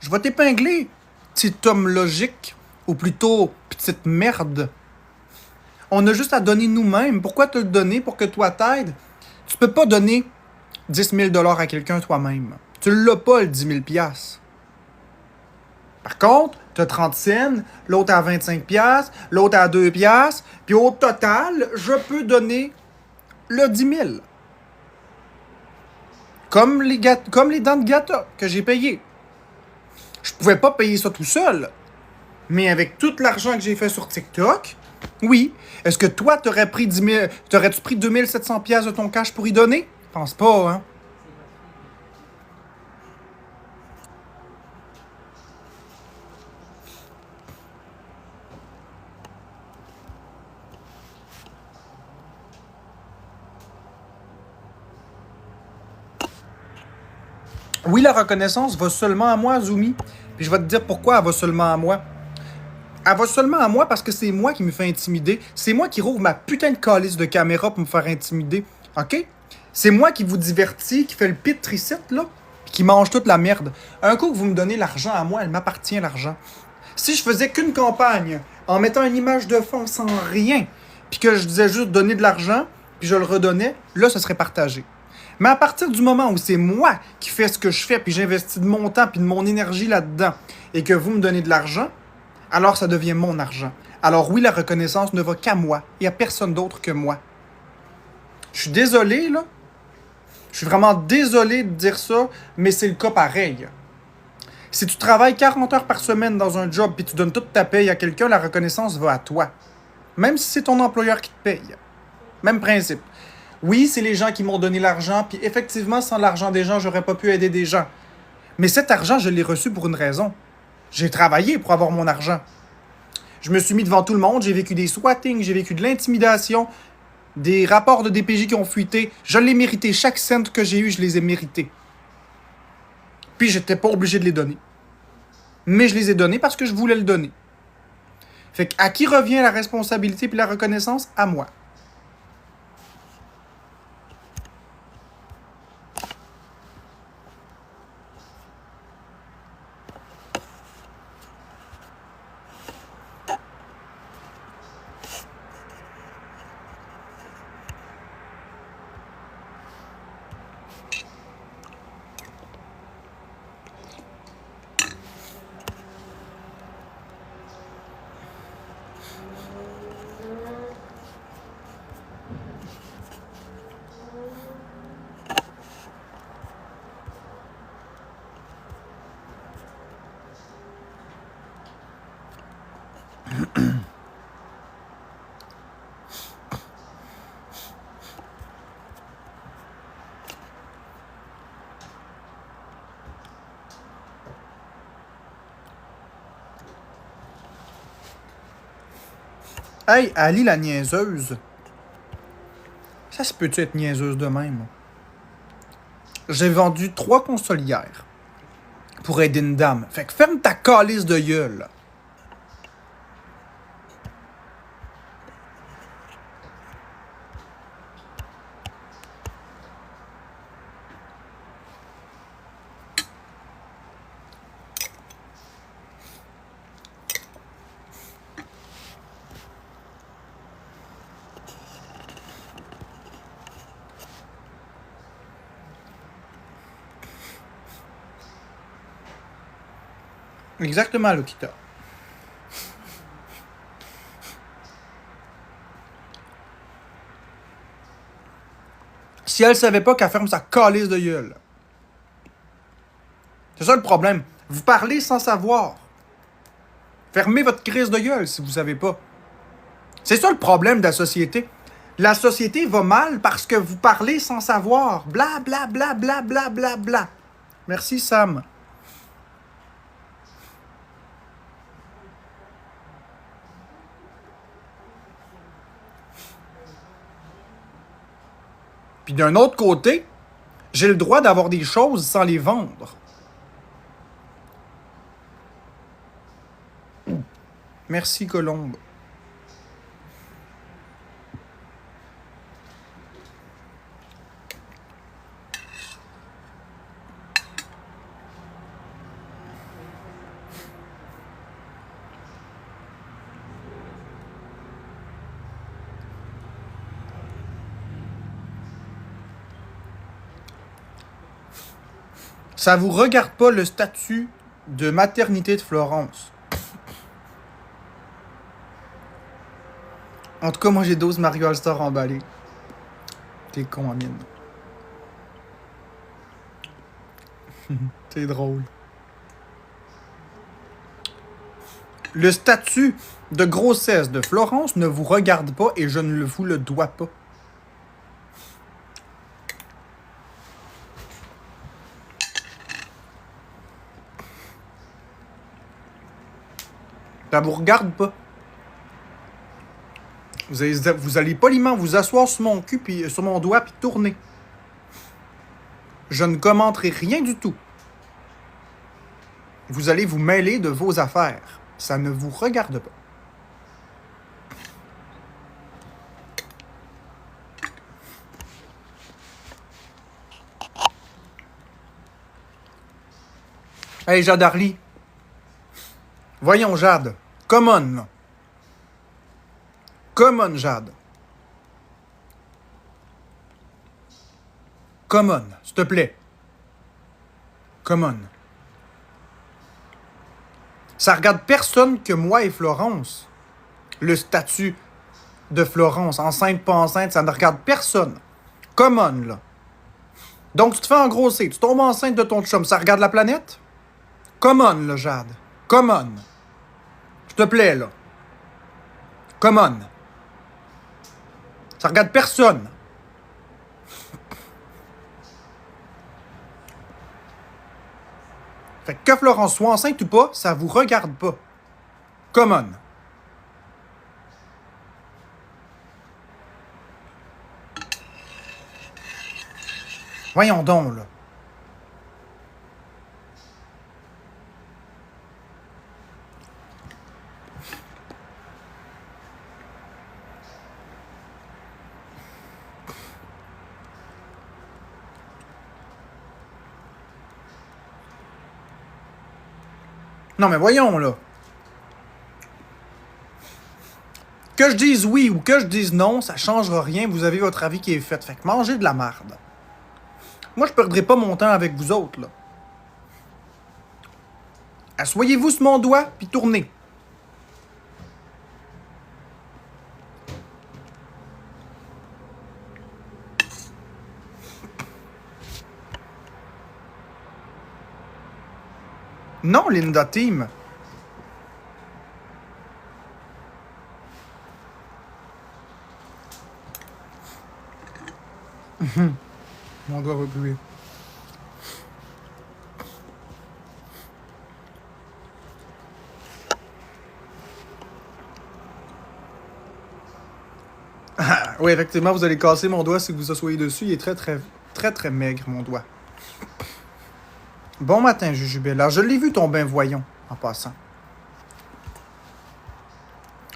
Je vais t'épingler, petit homme logique, ou plutôt petite merde. On a juste à donner nous-mêmes. Pourquoi te le donner pour que toi t'aides? Tu peux pas donner 10 000 $ à quelqu'un toi-même. Tu l'as pas, le 10 000 $. Par contre, tu as 30 cents, l'autre à 25 $, l'autre à 2 $, puis au total, je peux donner le 10 000. Comme les dents de gâteau que j'ai payées. Je pouvais pas payer ça tout seul. Mais avec tout l'argent que j'ai fait sur TikTok, oui. Est-ce que toi, t'aurais-tu pris 2700 $ de ton cash pour y donner? Je pense pas, hein? Oui, la reconnaissance va seulement à moi, Zumi. Puis je vais te dire pourquoi elle va seulement à moi. Elle va seulement à moi parce que c'est moi qui me fais intimider. C'est moi qui rouvre ma putain de calice de caméra pour me faire intimider. OK? C'est moi qui vous divertis, qui fait le pit tricette, là, puis qui mange toute la merde. Un coup que vous me donnez l'argent à moi, elle m'appartient, l'argent. Si je faisais qu'une campagne, en mettant une image de fond sans rien, puis que je disais juste donner de l'argent, puis je le redonnais, là, ce serait partagé. Mais à partir du moment où c'est moi qui fais ce que je fais, puis j'investis de mon temps, puis de mon énergie là-dedans, et que vous me donnez de l'argent, alors ça devient mon argent. Alors oui, la reconnaissance ne va qu'à moi, et à personne d'autre que moi. Je suis désolé, là. Je suis vraiment désolé de dire ça, mais c'est le cas pareil. Si tu travailles 40 heures par semaine dans un job, puis tu donnes toute ta paye à quelqu'un, la reconnaissance va à toi. Même si c'est ton employeur qui te paye. Même principe. Oui, c'est les gens qui m'ont donné l'argent, puis effectivement, sans l'argent des gens, j'aurais pas pu aider des gens. Mais cet argent, je l'ai reçu pour une raison. J'ai travaillé pour avoir mon argent. Je me suis mis devant tout le monde, j'ai vécu des swattings, j'ai vécu de l'intimidation, des rapports de DPJ qui ont fuité. Je l'ai mérité. Chaque cent que j'ai eu, je les ai mérités. Puis j'étais pas obligé de les donner. Mais je les ai donnés parce que je voulais le donner. Fait qu'à qui revient la responsabilité puis la reconnaissance? À moi. Hey, Ali la niaiseuse. Ça se peut-tu être niaiseuse de même? J'ai vendu 3 consoles hier pour aider une dame. Fait que ferme ta calice de gueule. Exactement, Lokita. Si elle savait pas qu'elle ferme sa calice de gueule. C'est ça le problème. Vous parlez sans savoir. Fermez votre crise de gueule si vous savez pas. C'est ça le problème de la société. La société va mal parce que vous parlez sans savoir. Bla bla bla bla bla bla bla. Merci Sam. Puis d'un autre côté, j'ai le droit d'avoir des choses sans les vendre. Merci Colombe. Ça vous regarde pas le statut de maternité de Florence. En tout cas, moi j'ai 12 Mario All-Star emballés. T'es con, Amine. C'est drôle. Le statut de grossesse de Florence ne vous regarde pas et je ne vous le dois pas. Ça vous regarde pas. Vous allez poliment vous asseoir sur mon cul puis sur mon doigt puis tourner. Je ne commenterai rien du tout. Vous allez vous mêler de vos affaires. Ça ne vous regarde pas. Hey Jade Harley. Voyons Jade. Come on là. Come on Jade. Come on, s'il te plaît. Come on. Ça regarde personne que moi et Florence. Le statut de Florence, enceinte, pas enceinte, ça ne regarde personne. Come on, là. Donc, tu te fais engrosser, tu tombes enceinte de ton chum, ça regarde la planète? Come on, là, Jade. Come on. S'il te plaît, là. Come on. Ça regarde personne. Fait que Florence soit enceinte ou pas, ça vous regarde pas. Come on. Voyons donc, là. Non, mais voyons, là. Que je dise oui ou que je dise non, ça changera rien. Vous avez votre avis qui est fait. Fait que mangez de la merde. Moi, je perdrai pas mon temps avec vous autres, là. Assoyez-vous sur mon doigt, puis tournez. Non, Linda Team. Mon doigt va puer. Oui, effectivement, vous allez casser mon doigt si vous asseyez dessus. Il est très maigre, mon doigt. Bon matin, Jujubelle. Alors, je l'ai vu ton bain voyons, en passant.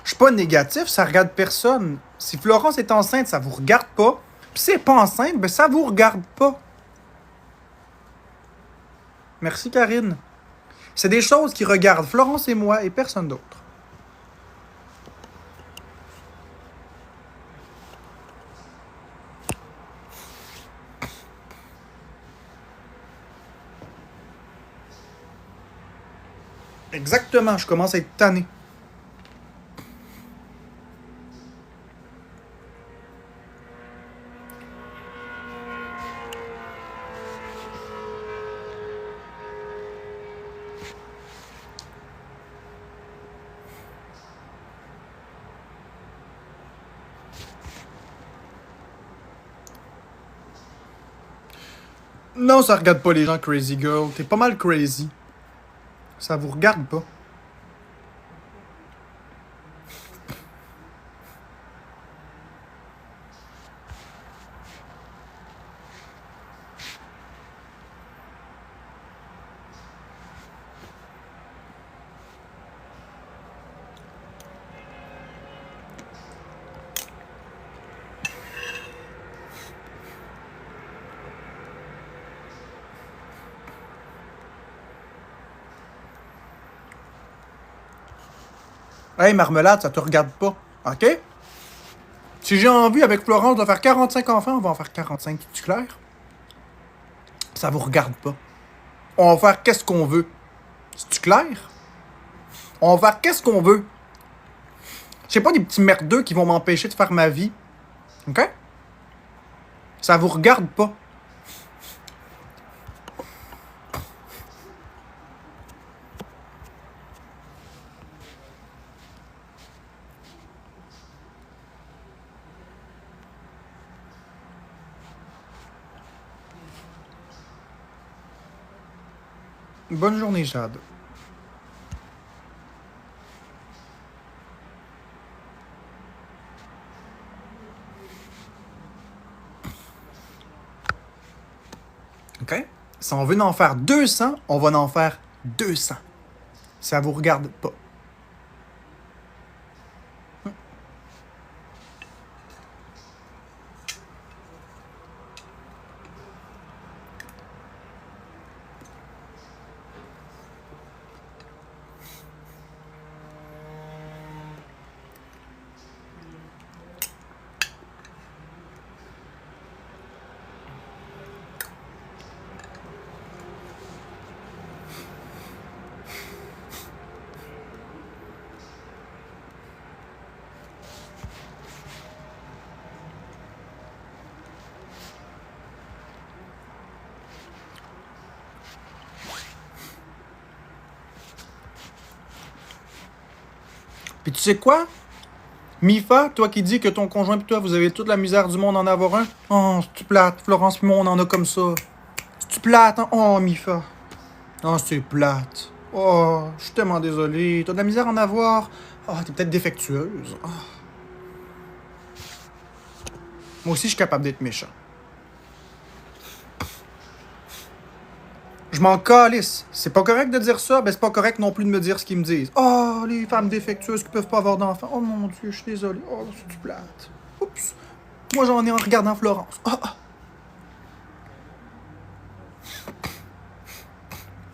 Je suis pas négatif, ça regarde personne. Si Florence est enceinte, ça vous regarde pas. Puis si elle est pas enceinte, ben ça vous regarde pas. Merci, Karine. C'est des choses qui regardent Florence et moi et personne d'autre. Exactement, je commence à être tanné. Non, ça regarde pas les gens, Crazy Girl. T'es pas mal crazy. Ça vous regarde pas. Hey, Marmelade, ça te regarde pas. OK? Si j'ai envie, avec Florence, de faire 45 enfants, on va en faire 45. C'est clair? Ça vous regarde pas. On va faire qu'est-ce qu'on veut. C'est-tu clair? On va faire qu'est-ce qu'on veut. C'est pas des petits merdeux qui vont m'empêcher de faire ma vie. OK? Ça vous regarde pas. Bonne journée, Jade. OK? Si on veut en faire 200, on va en faire 200. Ça vous regarde pas. Puis tu sais quoi? Mifa, toi qui dis que ton conjoint et toi, vous avez toute la misère du monde en avoir un. Oh, c'est-tu plate? Florence et moi, on en a comme ça. C'est-tu plate, hein? Oh, Mifa. Oh, c'est plate. Oh, je suis tellement désolé. T'as de la misère à en avoir. Oh, t'es peut-être défectueuse. Oh. Moi aussi, je suis capable d'être méchant. Je m'en calisse. C'est pas correct de dire ça, ben c'est pas correct non plus de me dire ce qu'ils me disent. Oh, les femmes défectueuses qui peuvent pas avoir d'enfants. Oh mon Dieu, je suis désolé. Oh, c'est du plate. Oups. Moi, j'en ai en regardant Florence. Ah, ah.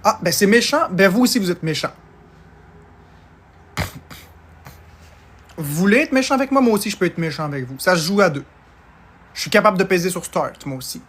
Ah, ben c'est méchant. Ben vous aussi, vous êtes méchant. Vous voulez être méchant avec moi? Moi aussi, je peux être méchant avec vous. Ça se joue à deux. Je suis capable de peser sur Start, moi aussi.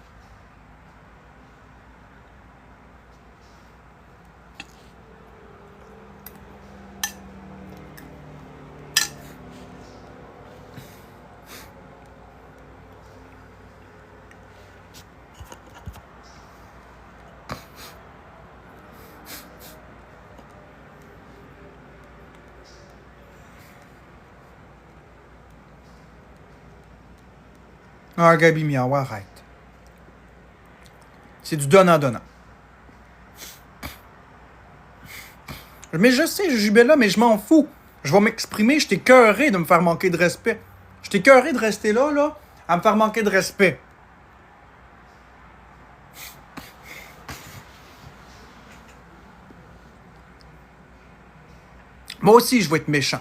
Ah, Gabi Miao, arrête. C'est du donnant-donnant. Mais je sais, Jubella, mais je m'en fous. Je vais m'exprimer, je t'ai cœuré de me faire manquer de respect. Je t'ai cœuré de rester là, à me faire manquer de respect. Moi aussi, je veux être méchant.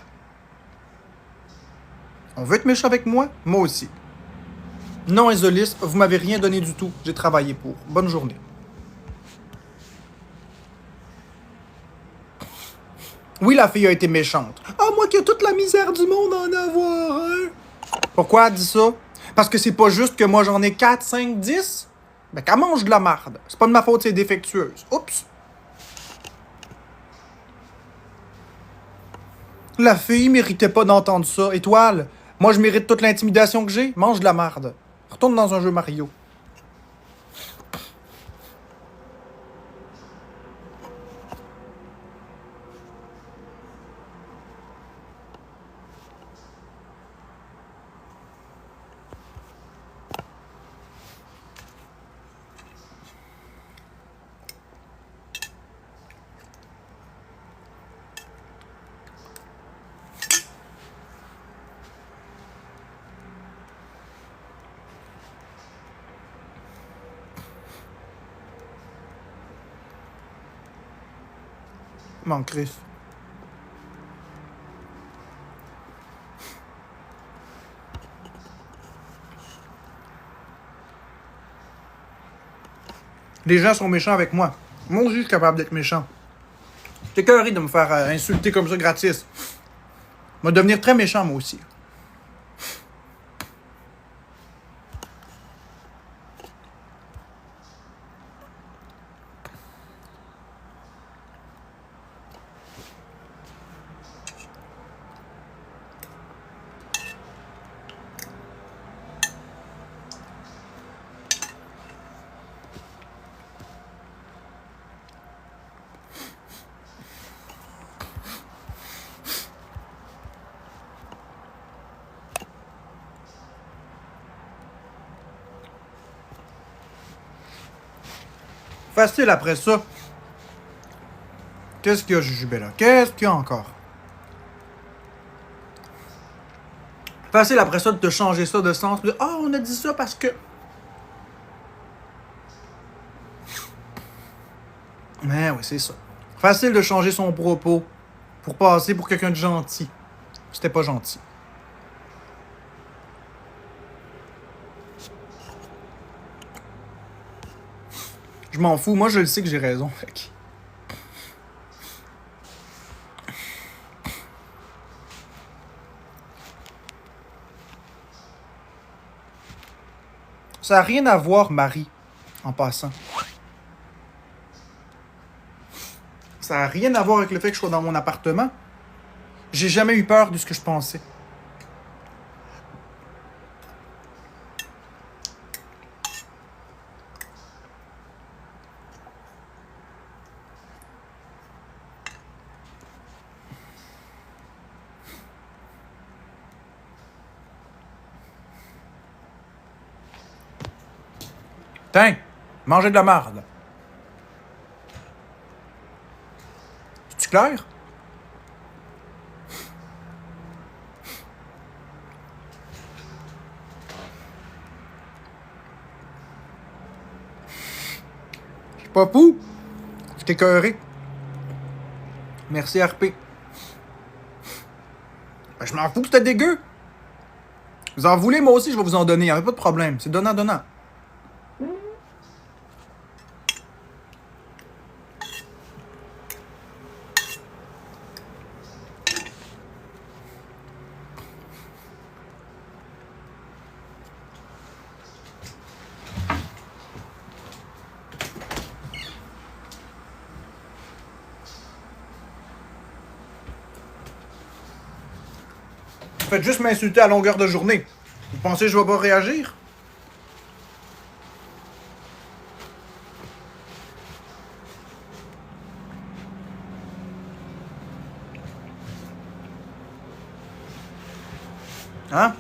On veut être méchant avec moi? Moi aussi. Non, Isolis, vous m'avez rien donné du tout. J'ai travaillé pour. Bonne journée. Oui, la fille a été méchante. Ah, moi qui ai toute la misère du monde à en avoir, hein? Pourquoi elle dit ça? Parce que c'est pas juste que moi j'en ai 4, 5, 10? Ben qu'elle mange de la marde. C'est pas de ma faute, c'est défectueuse. Oups! La fille méritait pas d'entendre ça. Étoile, moi je mérite toute l'intimidation que j'ai. Mange de la marde. Retourne dans un jeu Mario. M'en crisse. Les gens sont méchants avec moi. Moi aussi, je suis capable d'être méchant. T'es écœuré de me faire insulter comme ça gratis. Je vais devenir très méchant, moi aussi. Facile après ça. Qu'est-ce qu'il y a, Jujubella? Qu'est-ce qu'il y a encore? Facile après ça de te changer ça de sens. Ah, on a dit ça parce que. Mais oui, c'est ça. Facile de changer son propos pour passer pour quelqu'un de gentil. C'était pas gentil. Je m'en fous. Moi, je le sais que j'ai raison. Fait que... Ça n'a rien à voir, Marie, en passant. Ça n'a rien à voir avec le fait que je sois dans mon appartement. J'ai jamais eu peur de ce que je pensais. Tiens, mangez de la marde. C'est-tu clair? Je suis pas fou. Je t'ai écœuré. Merci, RP. Ben, je m'en fous que c'était dégueu. Vous en voulez, moi aussi, je vais vous en donner. Y'en a pas de problème. C'est donnant-donnant. Vous faites juste m'insulter à longueur de journée. Vous pensez que je vais pas réagir? Hein?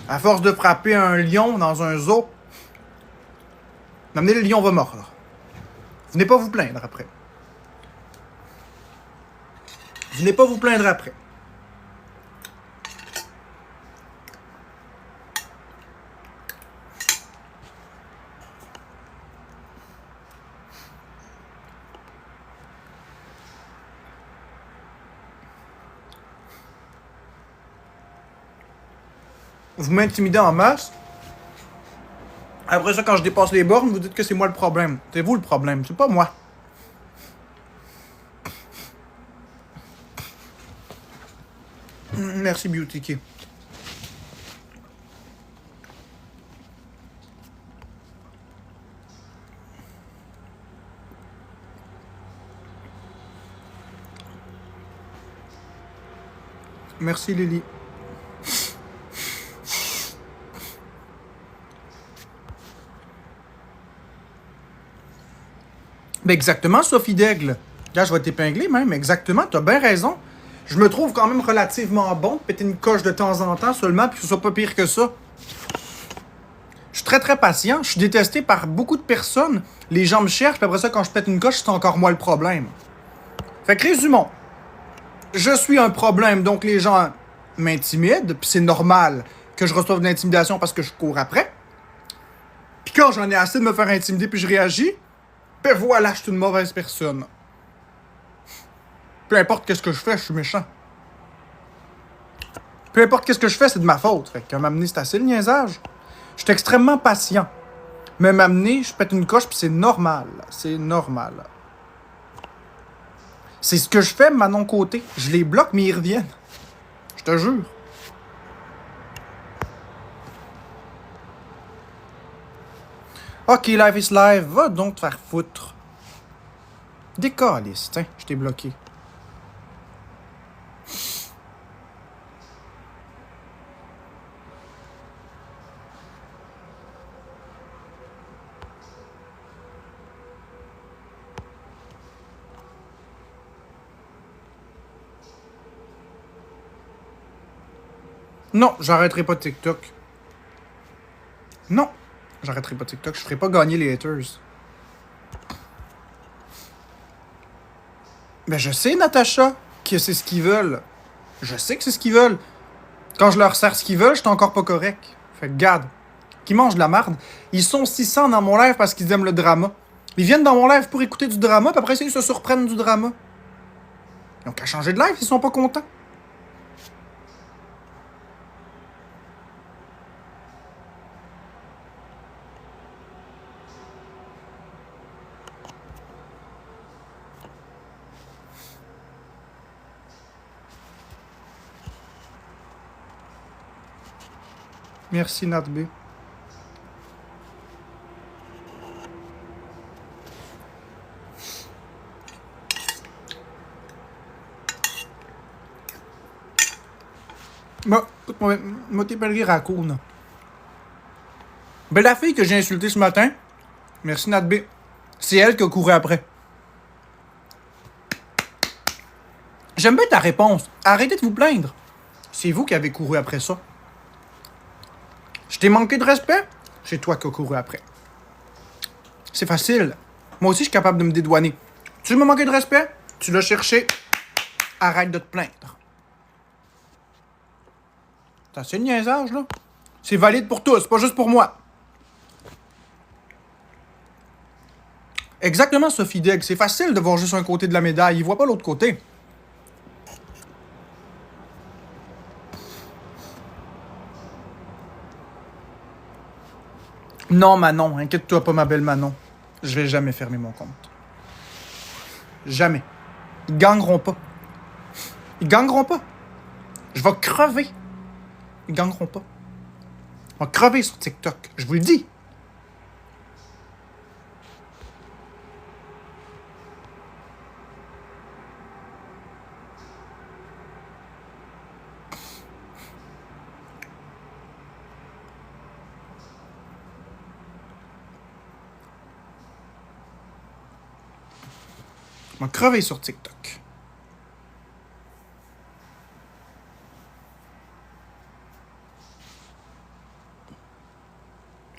À force de frapper un lion dans un zoo, d'amener le lion va mordre. Venez pas vous plaindre après. Venez pas vous plaindre après. Vous m'intimidez en masse. Après ça, quand je dépasse les bornes, vous dites que c'est moi le problème. C'est vous le problème, c'est pas moi. Merci, Beauty Key. Merci, Lily. Ben exactement, Sophie Daigle. Là, je vais t'épingler même. Exactement, t'as bien raison. Je me trouve quand même relativement bon de péter une coche de temps en temps seulement, puis que ce soit pas pire que ça. Je suis très très patient. Je suis détesté par beaucoup de personnes. Les gens me cherchent, puis après ça, quand je pète une coche, c'est encore moi le problème. Fait que résumons. Je suis un problème, donc les gens m'intimident, puis c'est normal que je reçoive de l'intimidation parce que je cours après. Puis quand j'en ai assez de me faire intimider puis je réagis, ben voilà, je suis une mauvaise personne. Peu importe qu'est-ce que je fais, je suis méchant. Peu importe qu'est-ce que je fais, c'est de ma faute. Fait que m'amener, c'est assez le niaisage. Je suis extrêmement patient. Mais m'amener, je pète une coche puis c'est normal. C'est normal. C'est ce que je fais, Manon Côté. Je les bloque, mais ils reviennent. Je te jure. Ok, live is live. Va donc te faire foutre. Décaliste, hein. Je t'ai bloqué. Non, j'arrêterai pas TikTok. Non, j'arrêterai pas TikTok. Je ferai pas gagner les haters. Ben je sais, Natacha, que c'est ce qu'ils veulent. Je sais que c'est ce qu'ils veulent. Quand je leur sers ce qu'ils veulent, je suis encore pas correct. Fait que garde. Qui mangent de la marde. Ils sont 600 dans mon live parce qu'ils aiment le drama. Ils viennent dans mon live pour écouter du drama, puis après ça, ils se surprennent du drama. Ils ont qu'à changer de live, ils sont pas contents. Merci, Natb. Moi, t'es pellerie raccoon. Ben, la fille que j'ai insultée ce matin, merci, Natb, c'est elle qui a couru après. J'aime bien ta réponse. Arrêtez de vous plaindre. C'est vous qui avez couru après ça. Je t'ai manqué de respect? C'est toi qui as couru après. C'est facile. Moi aussi, je suis capable de me dédouaner. Tu m'as manqué de respect? Tu l'as cherché. Arrête de te plaindre. C'est assez le niaisage, là. C'est valide pour tous, pas juste pour moi. Exactement, Sophie Degg. C'est facile de voir juste un côté de la médaille. Il voit pas l'autre côté. Non, Manon. Inquiète-toi pas, ma belle Manon. Je vais jamais fermer mon compte. Jamais. Ils gagneront pas. Ils gagneront pas. Je vais crever. Ils gagneront pas. Je vais crever sur TikTok. Je vous le dis. Je vais crever sur TikTok.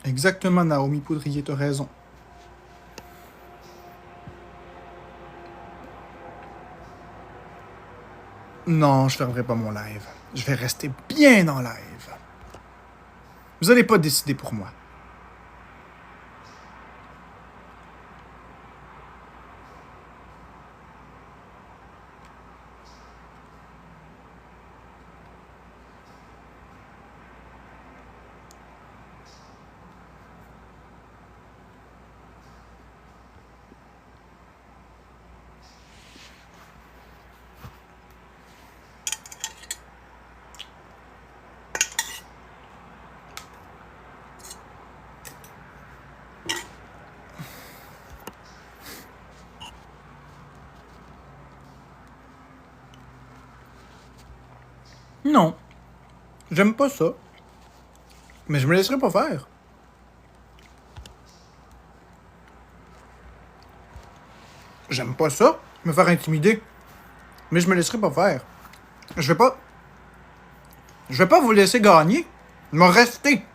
Exactement, Naomi Poudrier, t'as raison. Non, je fermerai pas mon live. Je vais rester bien en live. Vous allez pas décider pour moi. Non, j'aime pas ça. Mais je me laisserai pas faire. J'aime pas ça, me faire intimider. Mais je me laisserai pas faire. Je vais pas. Je vais pas vous laisser gagner. Me rester.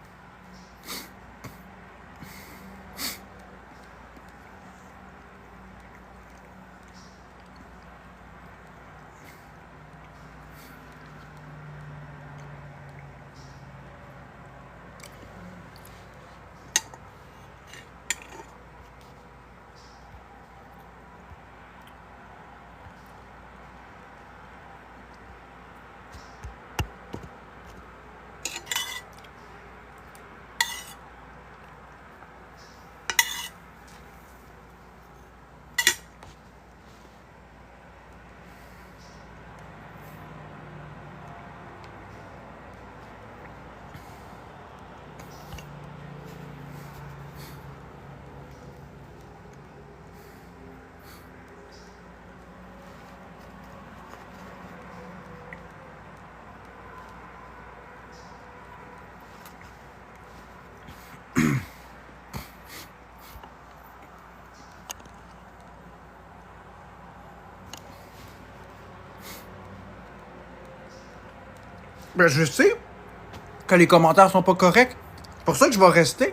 Ben, je sais que les commentaires sont pas corrects. C'est pour ça que je vais rester.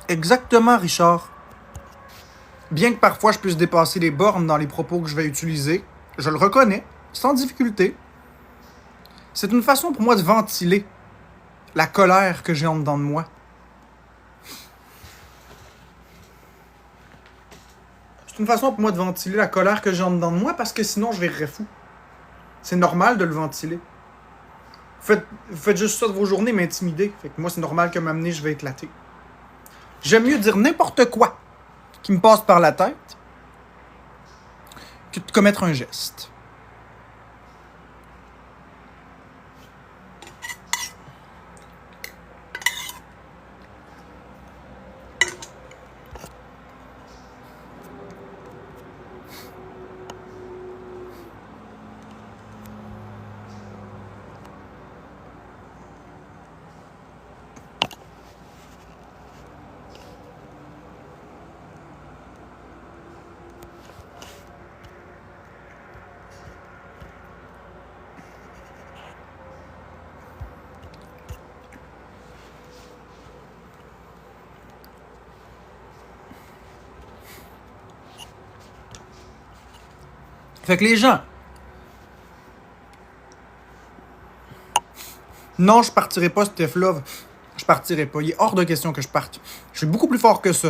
Exactement, Richard. Bien que parfois je puisse dépasser les bornes dans les propos que je vais utiliser, je le reconnais, sans difficulté. C'est une façon pour moi de ventiler la colère que j'ai en dedans de moi. C'est une façon pour moi de ventiler la colère que j'ai en dedans de moi parce que sinon je virerais fou. C'est normal de le ventiler. Faites juste ça de vos journées, m'intimider. Fait que moi, c'est normal que m'amener, je vais éclater. J'aime mieux dire n'importe quoi qui me passe par la tête que de commettre un geste. Fait que les gens, non, je partirai pas, Steph Love. Je partirai pas. Il est hors de question que je parte. Je suis beaucoup plus fort que ça.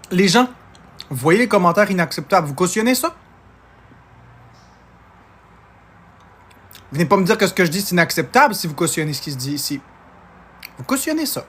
Les gens, vous voyez les commentaires inacceptables, vous cautionnez ça? Venez pas me dire que ce que je dis c'est inacceptable si vous cautionnez ce qui se dit ici. Vous cautionnez ça.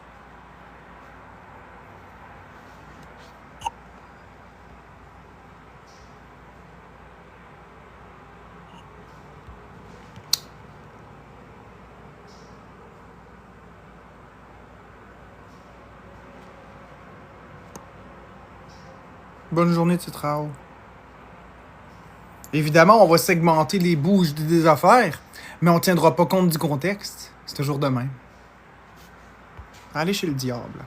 Bonne journée, Titrao. Évidemment, on va segmenter les bouges des affaires, mais on tiendra pas compte du contexte. C'est toujours de même. Allez chez le diable.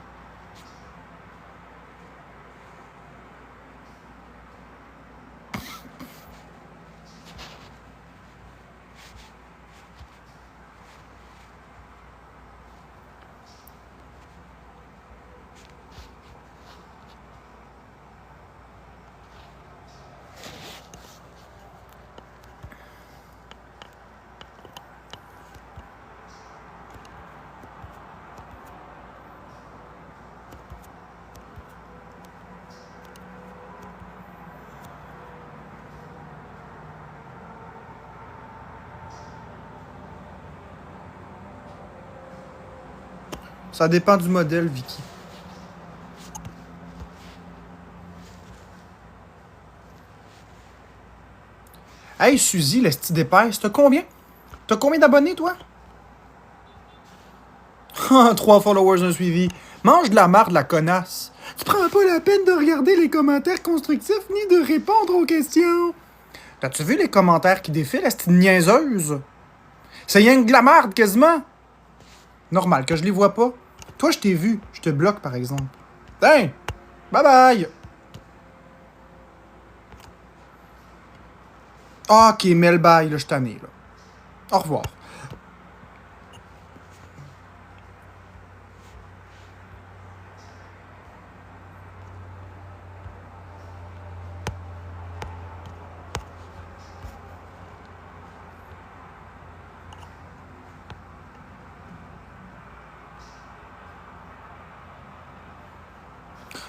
Ça dépend du modèle, Vicky. Hey, Suzy, la petite d'épaisse, t'as combien? T'as combien d'abonnés, toi? 3 followers, un suivi. Mange de la marde, la connasse. Tu prends pas la peine de regarder les commentaires constructifs ni de répondre aux questions. T'as-tu vu les commentaires qui défilent, la petite niaiseuse? C'est rien que de la marde, quasiment. Normal que je les vois pas. Toi, je t'ai vu. Je te bloque, par exemple. Tiens! Bye bye! Ok, mais le bye, là, je suis tanné, là. Au revoir.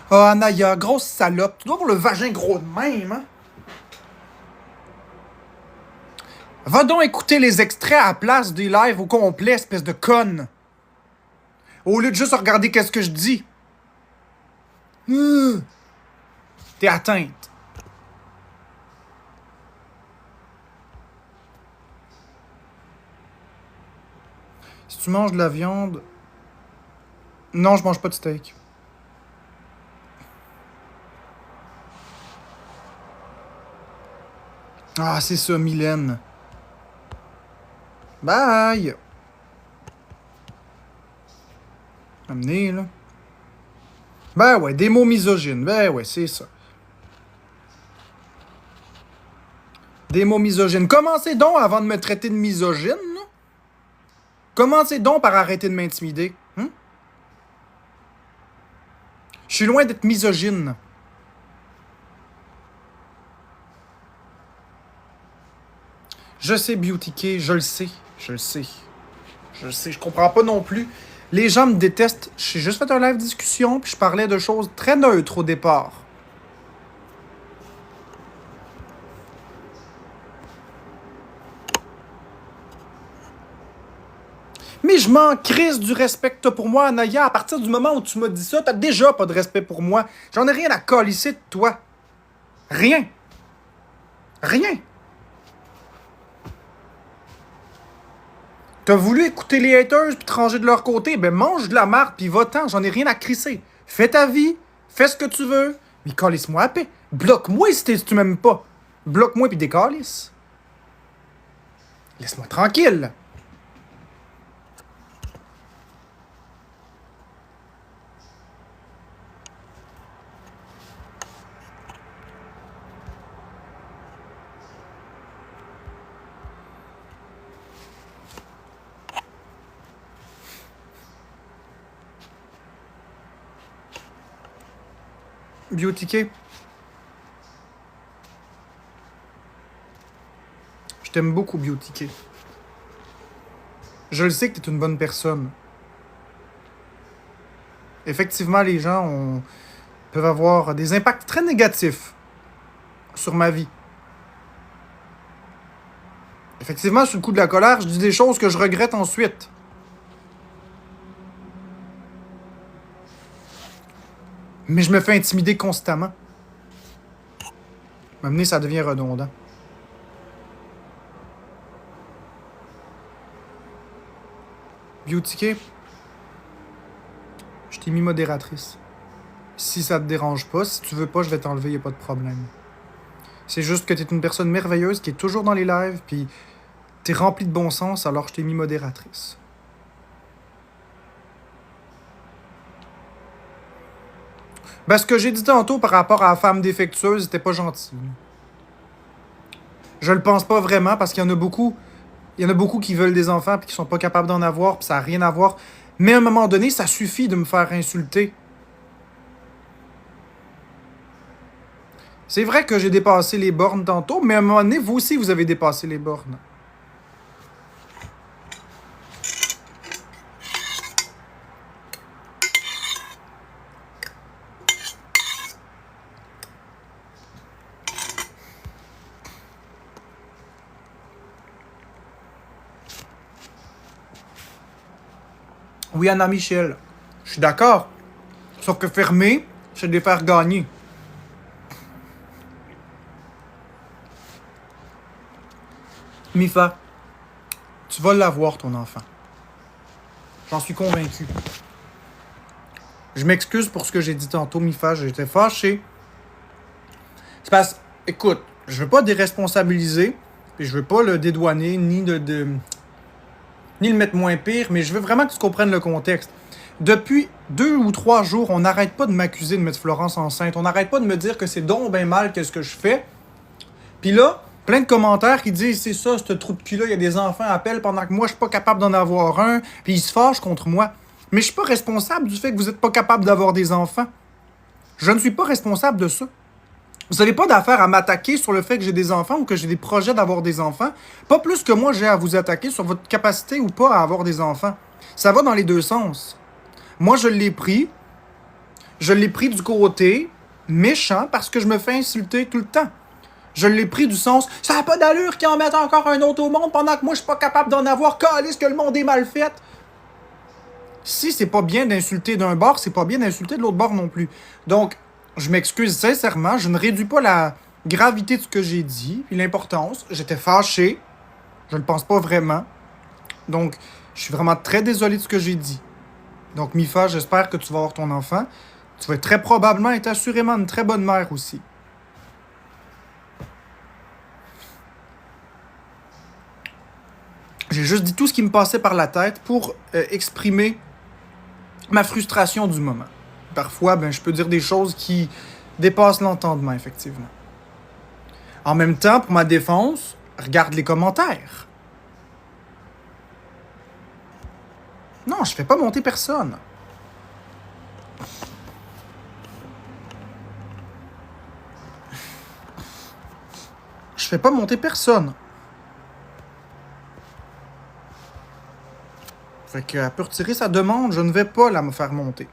Ah, Anaya, grosse salope. Tu dois avoir le vagin gros de même, hein? Va donc écouter les extraits à la place des lives au complet, espèce de conne. Au lieu de juste regarder qu'est-ce que je dis. T'es atteinte. Si tu manges de la viande... Non, je mange pas de steak. Ah, c'est ça, Mylène. Bye! Amenez, là. Ben ouais, des mots misogynes. Ben ouais, c'est ça. Des mots misogynes. Commencez donc avant de me traiter de misogyne, là. Commencez donc par arrêter de m'intimider. Hein? Je suis loin d'être misogyne. Je sais, Beauty Kay, je le sais. Je le sais. Je le sais, je comprends pas non plus. Les gens me détestent. J'ai juste fait un live discussion, puis je parlais de choses très neutres au départ. Mais je m'en crisse du respect que t'as pour moi, Anaya. À partir du moment où tu m'as dit ça, t'as déjà pas de respect pour moi. J'en ai rien à colisser de toi. Rien. Rien. T'as voulu écouter les haters puis te ranger de leur côté, ben mange de la marde puis va-t'en, j'en ai rien à crisser. Fais ta vie, fais ce que tu veux, mais calisse-moi à paix. Bloque-moi si tu m'aimes pas. Bloque-moi puis décalisse. Laisse-moi tranquille. Beauty Kay. Je t'aime beaucoup, Beauty Kay. Je le sais que t'es une bonne personne. Effectivement, les gens peuvent avoir des impacts très négatifs sur ma vie. Effectivement, sous le coup de la colère, je dis des choses que je regrette ensuite. Mais je me fais intimider constamment. M'amener, ça devient redondant. Beauty Kay, je t'ai mis modératrice. Si ça te dérange pas, si tu veux pas, je vais t'enlever, y a pas de problème. C'est juste que t'es une personne merveilleuse qui est toujours dans les lives, puis t'es remplie de bon sens, alors je t'ai mis modératrice. Ben, ce que j'ai dit tantôt par rapport à la femme défectueuse, c'était pas gentil. Je le pense pas vraiment, parce qu'il y en a beaucoup. Il y en a beaucoup qui veulent des enfants puis qui sont pas capables d'en avoir, puis ça n'a rien à voir. Mais à un moment donné, ça suffit de me faire insulter. C'est vrai que j'ai dépassé les bornes tantôt, mais à un moment donné, vous aussi, vous avez dépassé les bornes. Oui, Anna Michel, je suis d'accord. Sauf que fermer, c'est de les faire gagner. Mifa, tu vas l'avoir, ton enfant. J'en suis convaincu. Je m'excuse pour ce que j'ai dit tantôt, Mifa. J'étais fâché. C'est parce... Écoute, je veux pas déresponsabiliser, puis je veux pas le dédouaner, ni le mettre moins pire, mais je veux vraiment que tu comprennes le contexte. Depuis 2 ou 3 jours, on n'arrête pas de m'accuser de mettre Florence enceinte. On n'arrête pas de me dire que c'est donc bien mal qu'est-ce que je fais. Puis là, plein de commentaires qui disent « C'est ça, ce trou de cul-là, il y a des enfants à appel pendant que moi, je suis pas capable d'en avoir un. » Puis ils se fâchent contre moi. Mais je suis pas responsable du fait que vous êtes pas capable d'avoir des enfants. Je ne suis pas responsable de ça. Vous n'avez pas d'affaire à m'attaquer sur le fait que j'ai des enfants ou que j'ai des projets d'avoir des enfants. Pas plus que moi, j'ai à vous attaquer sur votre capacité ou pas à avoir des enfants. Ça va dans les deux sens. Moi, je l'ai pris. Je l'ai pris du côté méchant parce que je me fais insulter tout le temps. Je l'ai pris du sens « Ça n'a pas d'allure qu'ils en mettent encore un autre au monde pendant que moi, je suis pas capable d'en avoir. Calisse que le monde est mal fait. » Si c'est pas bien d'insulter d'un bord, c'est pas bien d'insulter de l'autre bord non plus. Donc, je m'excuse sincèrement. Je ne réduis pas la gravité de ce que j'ai dit puis l'importance. J'étais fâché. Je ne le pense pas vraiment. Donc, je suis vraiment très désolé de ce que j'ai dit. Donc, Mifa, j'espère que tu vas avoir ton enfant. Tu vas très probablement être assurément une très bonne mère aussi. J'ai juste dit tout ce qui me passait par la tête pour exprimer ma frustration du moment. Parfois, je peux dire des choses qui dépassent l'entendement, effectivement. En même temps, pour ma défense, regarde les commentaires. Non, je fais pas monter personne. Je fais pas monter personne. Fait qu'elle peut retirer sa demande, je ne vais pas la me faire monter.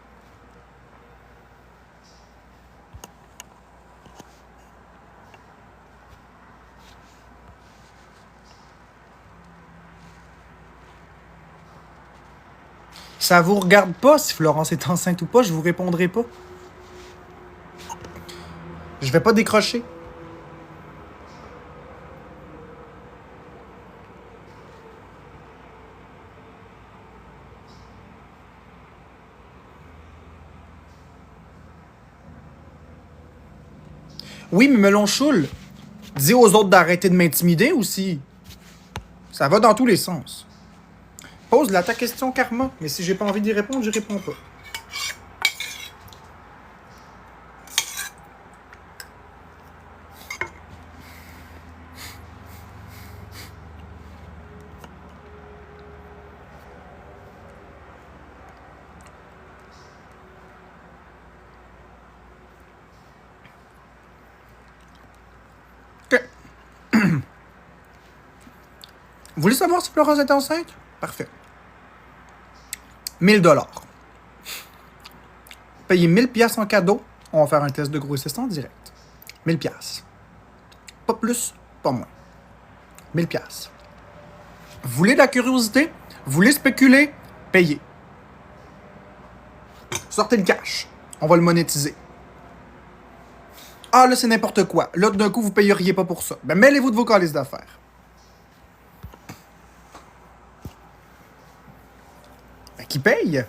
Ça vous regarde pas si Florence est enceinte ou pas, je vous répondrai pas. Je vais pas décrocher. Oui, mais melon choule. Dis aux autres d'arrêter de m'intimider aussi. Ça va dans tous les sens. Pose-la ta question, Karma. Mais si j'ai pas envie d'y répondre, j'y réponds pas. OK. Vous voulez savoir si Florence est enceinte? Parfait. 1000 $. Payez 1000 $ en cadeau. On va faire un test de grossesse en direct. 1000 $. Pas plus, pas moins. 1000 $. Vous voulez de la curiosité? Vous voulez spéculer? Payez. Sortez le cash. On va le monétiser. Ah, là, c'est n'importe quoi. Là, d'un coup, vous ne payeriez pas pour ça. Mêlez-vous de vos calices d'affaires. Qui paye?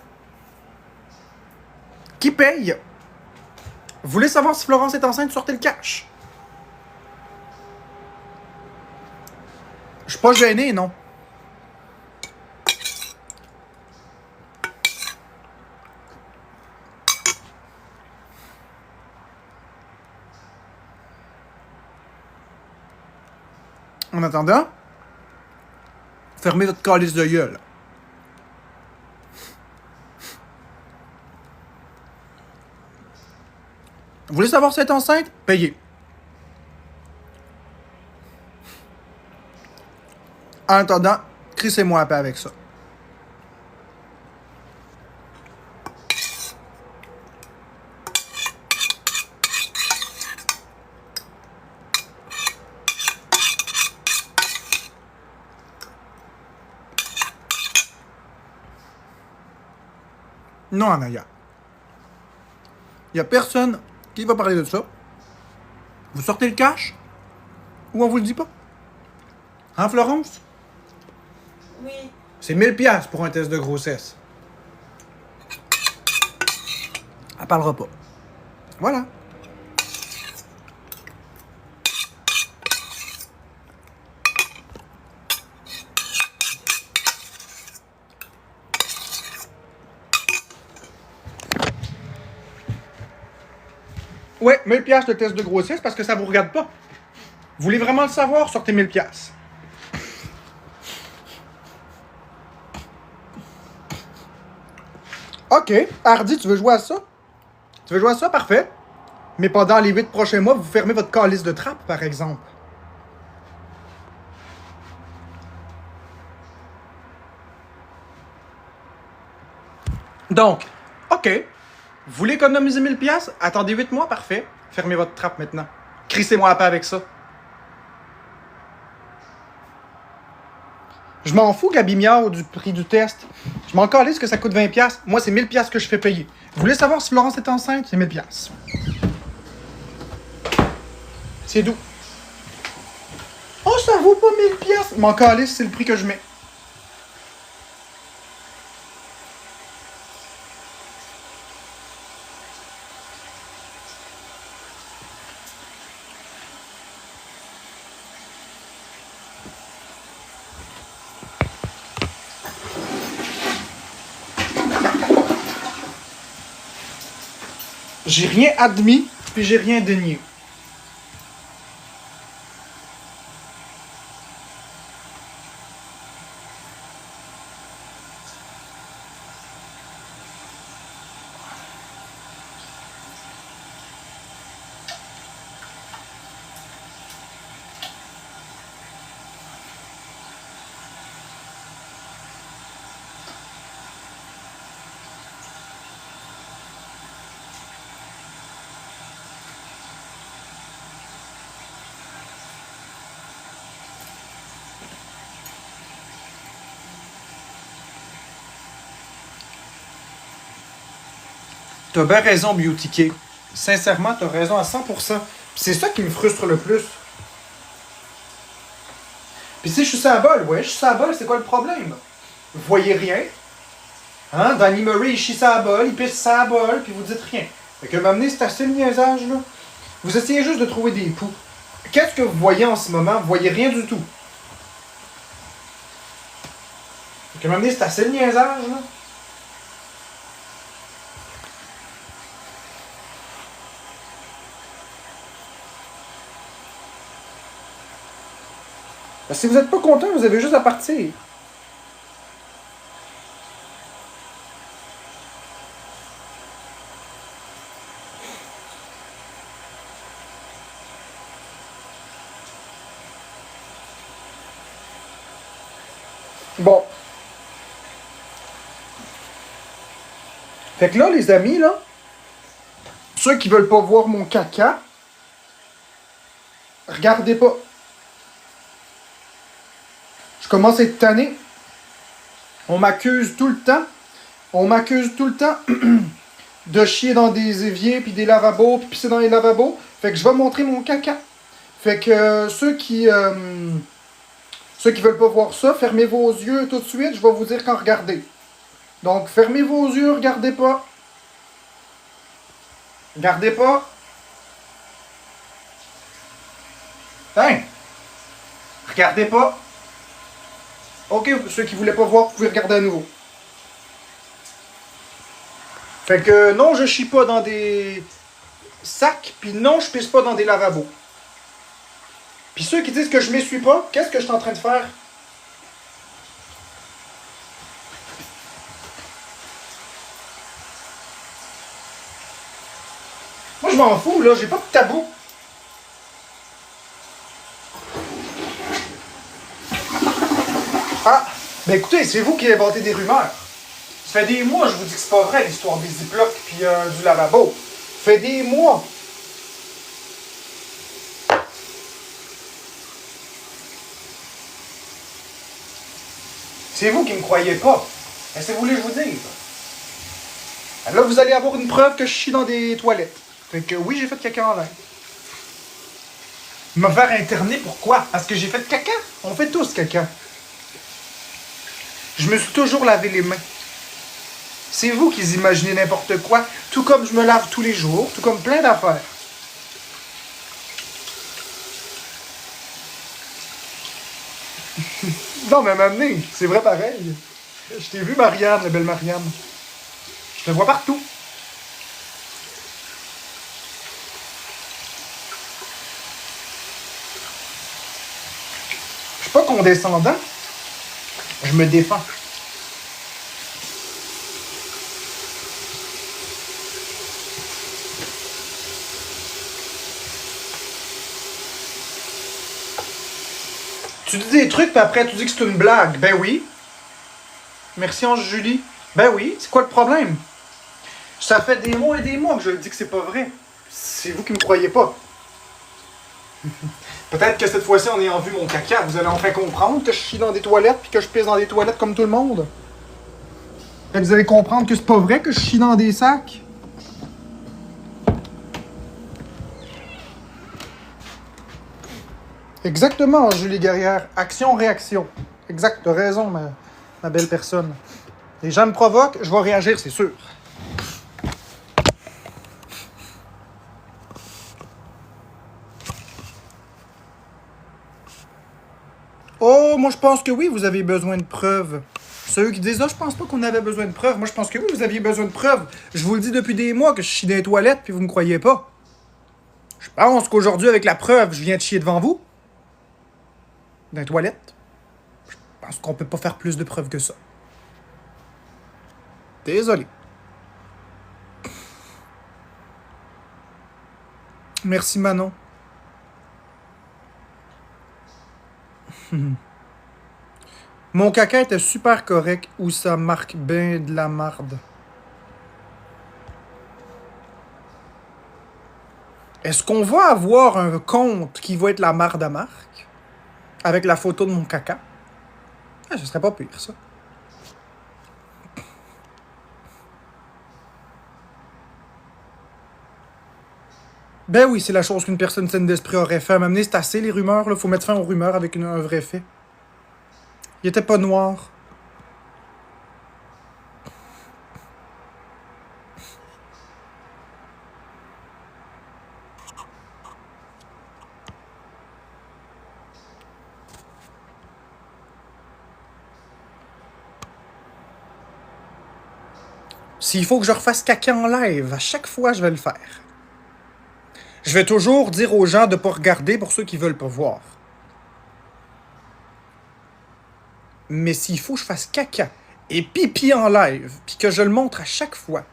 Qui paye? Vous voulez savoir si Florence est enceinte? Sortez le cash. Je suis pas gêné, non. En attendant, fermez votre calice de gueule. Vous voulez savoir si elle est enceinte? Payez. En attendant, crissez-moi un peu avec ça. Non, Anaya. Il n'y a personne qui va parler de ça. Vous sortez le cash? Ou on vous le dit pas? Hein, Florence? Oui. C'est 1000 $ pour un test de grossesse. Elle parlera pas. Voilà. Ouais, 1000 piastres de test de grossesse parce que ça vous regarde pas. Vous voulez vraiment le savoir? Sortez 1000 piastres. OK. Hardy, tu veux jouer à ça? Tu veux jouer à ça? Parfait. Mais pendant les 8 prochains mois, vous fermez votre calice de trappe, par exemple. Donc, OK. Vous voulez économiser 1000 piastres? Attendez 8 mois, parfait. Fermez votre trappe maintenant. Crissez-moi à pas avec ça. Je m'en fous, Gabi Miao, du prix du test. Je m'en calisse que ça coûte 20 piastres. Moi, c'est 1000 piastres que je fais payer. Vous voulez savoir si Florence est enceinte? C'est 1000 piastres. C'est doux. Oh, ça vaut pas 1000 piastres. M'en calisse, c'est le prix que je mets. J'ai rien admis, puis j'ai rien dénié. T'as bien raison, Beauty K. Sincèrement, t'as raison à 100%. Puis c'est ça qui me frustre le plus. Puis si je suis sur la balle, ouais, je suis sur la balle, c'est quoi le problème? Vous voyez rien? Hein? Danny Murray, il chie sa balle, il pisse sa balle, puis vous dites rien. Fait que m'amener, c'est assez le niaisage, là. Vous essayez juste de trouver des poux. Qu'est-ce que vous voyez en ce moment? Vous voyez rien du tout. Fait que m'amener, c'est assez le niaisage, là. Si vous n'êtes pas content, vous avez juste à partir. Bon. Fait que là, les amis, là, ceux qui veulent pas voir mon caca, regardez pas. Je commence à être tanné. On m'accuse tout le temps. On m'accuse tout le temps de chier dans des éviers, puis des lavabos, puis pisser dans les lavabos. Fait que je vais montrer mon caca. Fait que ceux qui veulent pas voir ça, fermez vos yeux tout de suite. Je vais vous dire quand regarder. Donc, fermez vos yeux, regardez pas. Regardez pas. Hein? Regardez pas. Ok, ceux qui voulaient pas voir, vous pouvez regarder à nouveau. Fait que non, je chie pas dans des sacs, puis non, je pisse pas dans des lavabos. Puis ceux qui disent que je m'essuie pas, qu'est-ce que je suis en train de faire? Moi, je m'en fous, là, j'ai pas de tabou. Ah, ben écoutez, c'est vous qui inventez des rumeurs. Ça fait des mois, je vous dis que c'est pas vrai, l'histoire des ziplocs puis du lavabo. Ça fait des mois. C'est vous qui me croyez pas. Qu'est-ce que vous voulez que je vous dise? Là, vous allez avoir une preuve que je chie dans des toilettes. Fait que oui, j'ai fait caca en l'air. Me faire interner, pourquoi? Parce que j'ai fait caca. On fait tous caca. Je me suis toujours lavé les mains. C'est vous qui imaginez n'importe quoi, tout comme je me lave tous les jours, tout comme plein d'affaires. Non, mais m'amener, c'est vrai pareil. Je t'ai vu, Marianne, la belle Marianne. Je te vois partout. Je suis pas condescendant. Je me défends. Tu dis des trucs, puis après, tu dis que c'est une blague. Ben oui. Merci, Ange-Julie. Ben oui, c'est quoi le problème? Ça fait des mois et des mois que je dis que c'est pas vrai. C'est vous qui me croyez pas. Peut-être que cette fois-ci, en ayant vu mon caca, vous allez enfin comprendre que je chie dans des toilettes puis que je pisse dans des toilettes comme tout le monde. Peut-être que vous allez comprendre que c'est pas vrai que je chie dans des sacs. Exactement, Julie Guerrière. Action-réaction. Exact, t'as raison, ma belle personne. Les gens me provoquent, je vais réagir, c'est sûr. Oh, moi je pense que oui, vous avez besoin de preuves. Ceux qui disent, ah, je pense pas qu'on avait besoin de preuves. Moi je pense que oui, vous aviez besoin de preuves. Je vous le dis depuis des mois que je chie dans les toilettes, puis vous me croyez pas. Je pense qu'aujourd'hui, avec la preuve, je viens de chier devant vous. Dans les toilettes. Je pense qu'on peut pas faire plus de preuves que ça. Désolé. Merci Manon. Mon caca était super correct ou ça marque bien de la marde. Est-ce qu'on va avoir un compte qui va être la marde à marque? Avec la photo de mon caca? Ah, ce serait pas pire, ça. Ben oui, c'est la chose qu'une personne saine d'esprit aurait fait. À m'amener, c'est assez les rumeurs, là. Faut mettre fin aux rumeurs avec un vrai fait. Il était pas noir. S'il faut que je refasse caca en live, à chaque fois, je vais le faire. Je vais toujours dire aux gens de pas regarder pour ceux qui veulent pas voir. Mais s'il faut que je fasse caca et pipi en live, puis que je le montre à chaque fois,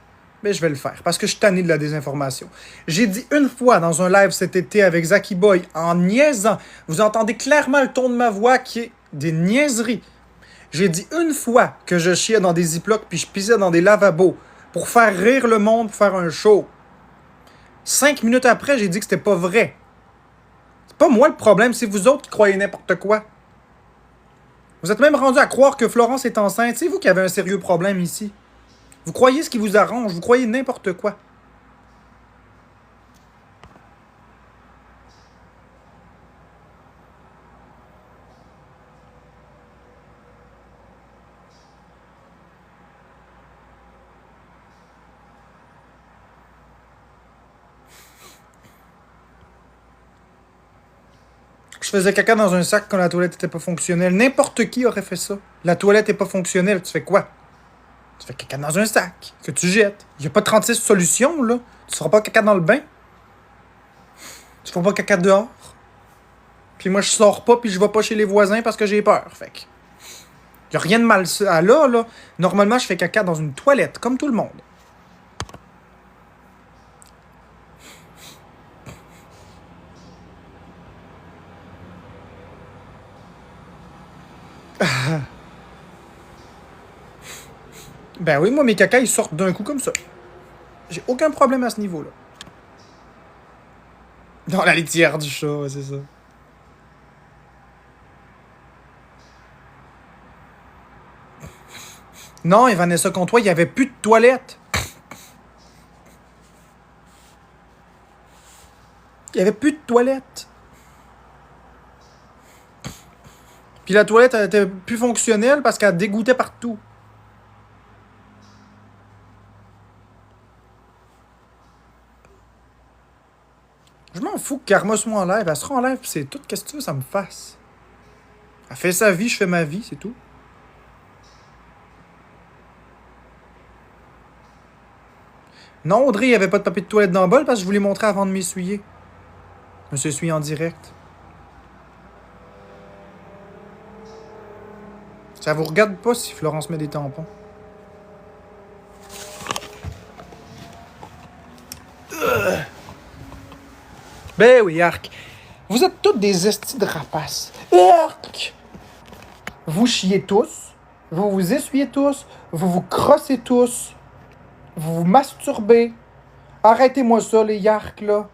ben je vais le faire, parce que je suis tanné de la désinformation. J'ai dit une fois dans un live cet été avec Zaki Boy, en niaisant, vous entendez clairement le ton de ma voix qui est des niaiseries. J'ai dit une fois que je chiais dans des ziplocs puis je pissais dans des lavabos pour faire rire le monde, pour faire un show. 5 minutes après, j'ai dit que c'était pas vrai. C'est pas moi le problème, c'est vous autres qui croyez n'importe quoi. Vous êtes même rendu à croire que Florence est enceinte. C'est vous qui avez un sérieux problème ici. Vous croyez ce qui vous arrange, vous croyez n'importe quoi. Je faisais caca dans un sac quand la toilette était pas fonctionnelle. N'importe qui aurait fait ça. La toilette est pas fonctionnelle, tu fais quoi? Tu fais caca dans un sac que tu jettes. Il n'y a pas 36 solutions, là. Tu feras pas caca dans le bain. Tu feras pas caca dehors. Puis moi, je sors pas puis je vais pas chez les voisins parce que j'ai peur. Fait que... y a rien de mal là. Normalement, je fais caca dans une toilette, comme tout le monde. Ben oui, moi, mes cacas, ils sortent d'un coup comme ça. J'ai aucun problème à ce niveau-là. Dans la litière du chat, ouais, c'est ça. Non, et Vanessa Comtois, il n'y avait plus de toilette. Il n'y avait plus de toilette. Puis la toilette, elle était plus fonctionnelle parce qu'elle dégoûtait partout. Je m'en fous que Karma soit en live. Elle sera en live, pis c'est tout. Qu'est-ce que tu veux que ça me fasse? Elle fait sa vie, je fais ma vie, c'est tout. Non, Audrey, il n'y avait pas de papier de toilette dans le bol parce que je voulais montrer avant de m'essuyer. Je me suis essuyé en direct. Ça vous regarde pas si Florence met des tampons. Ben oui, arc. Vous êtes tous des estis de rapaces. Arc! Vous chiez tous. Vous vous essuyez tous. Vous vous crossez tous. Vous vous masturbez. Arrêtez-moi ça, les yarks, là.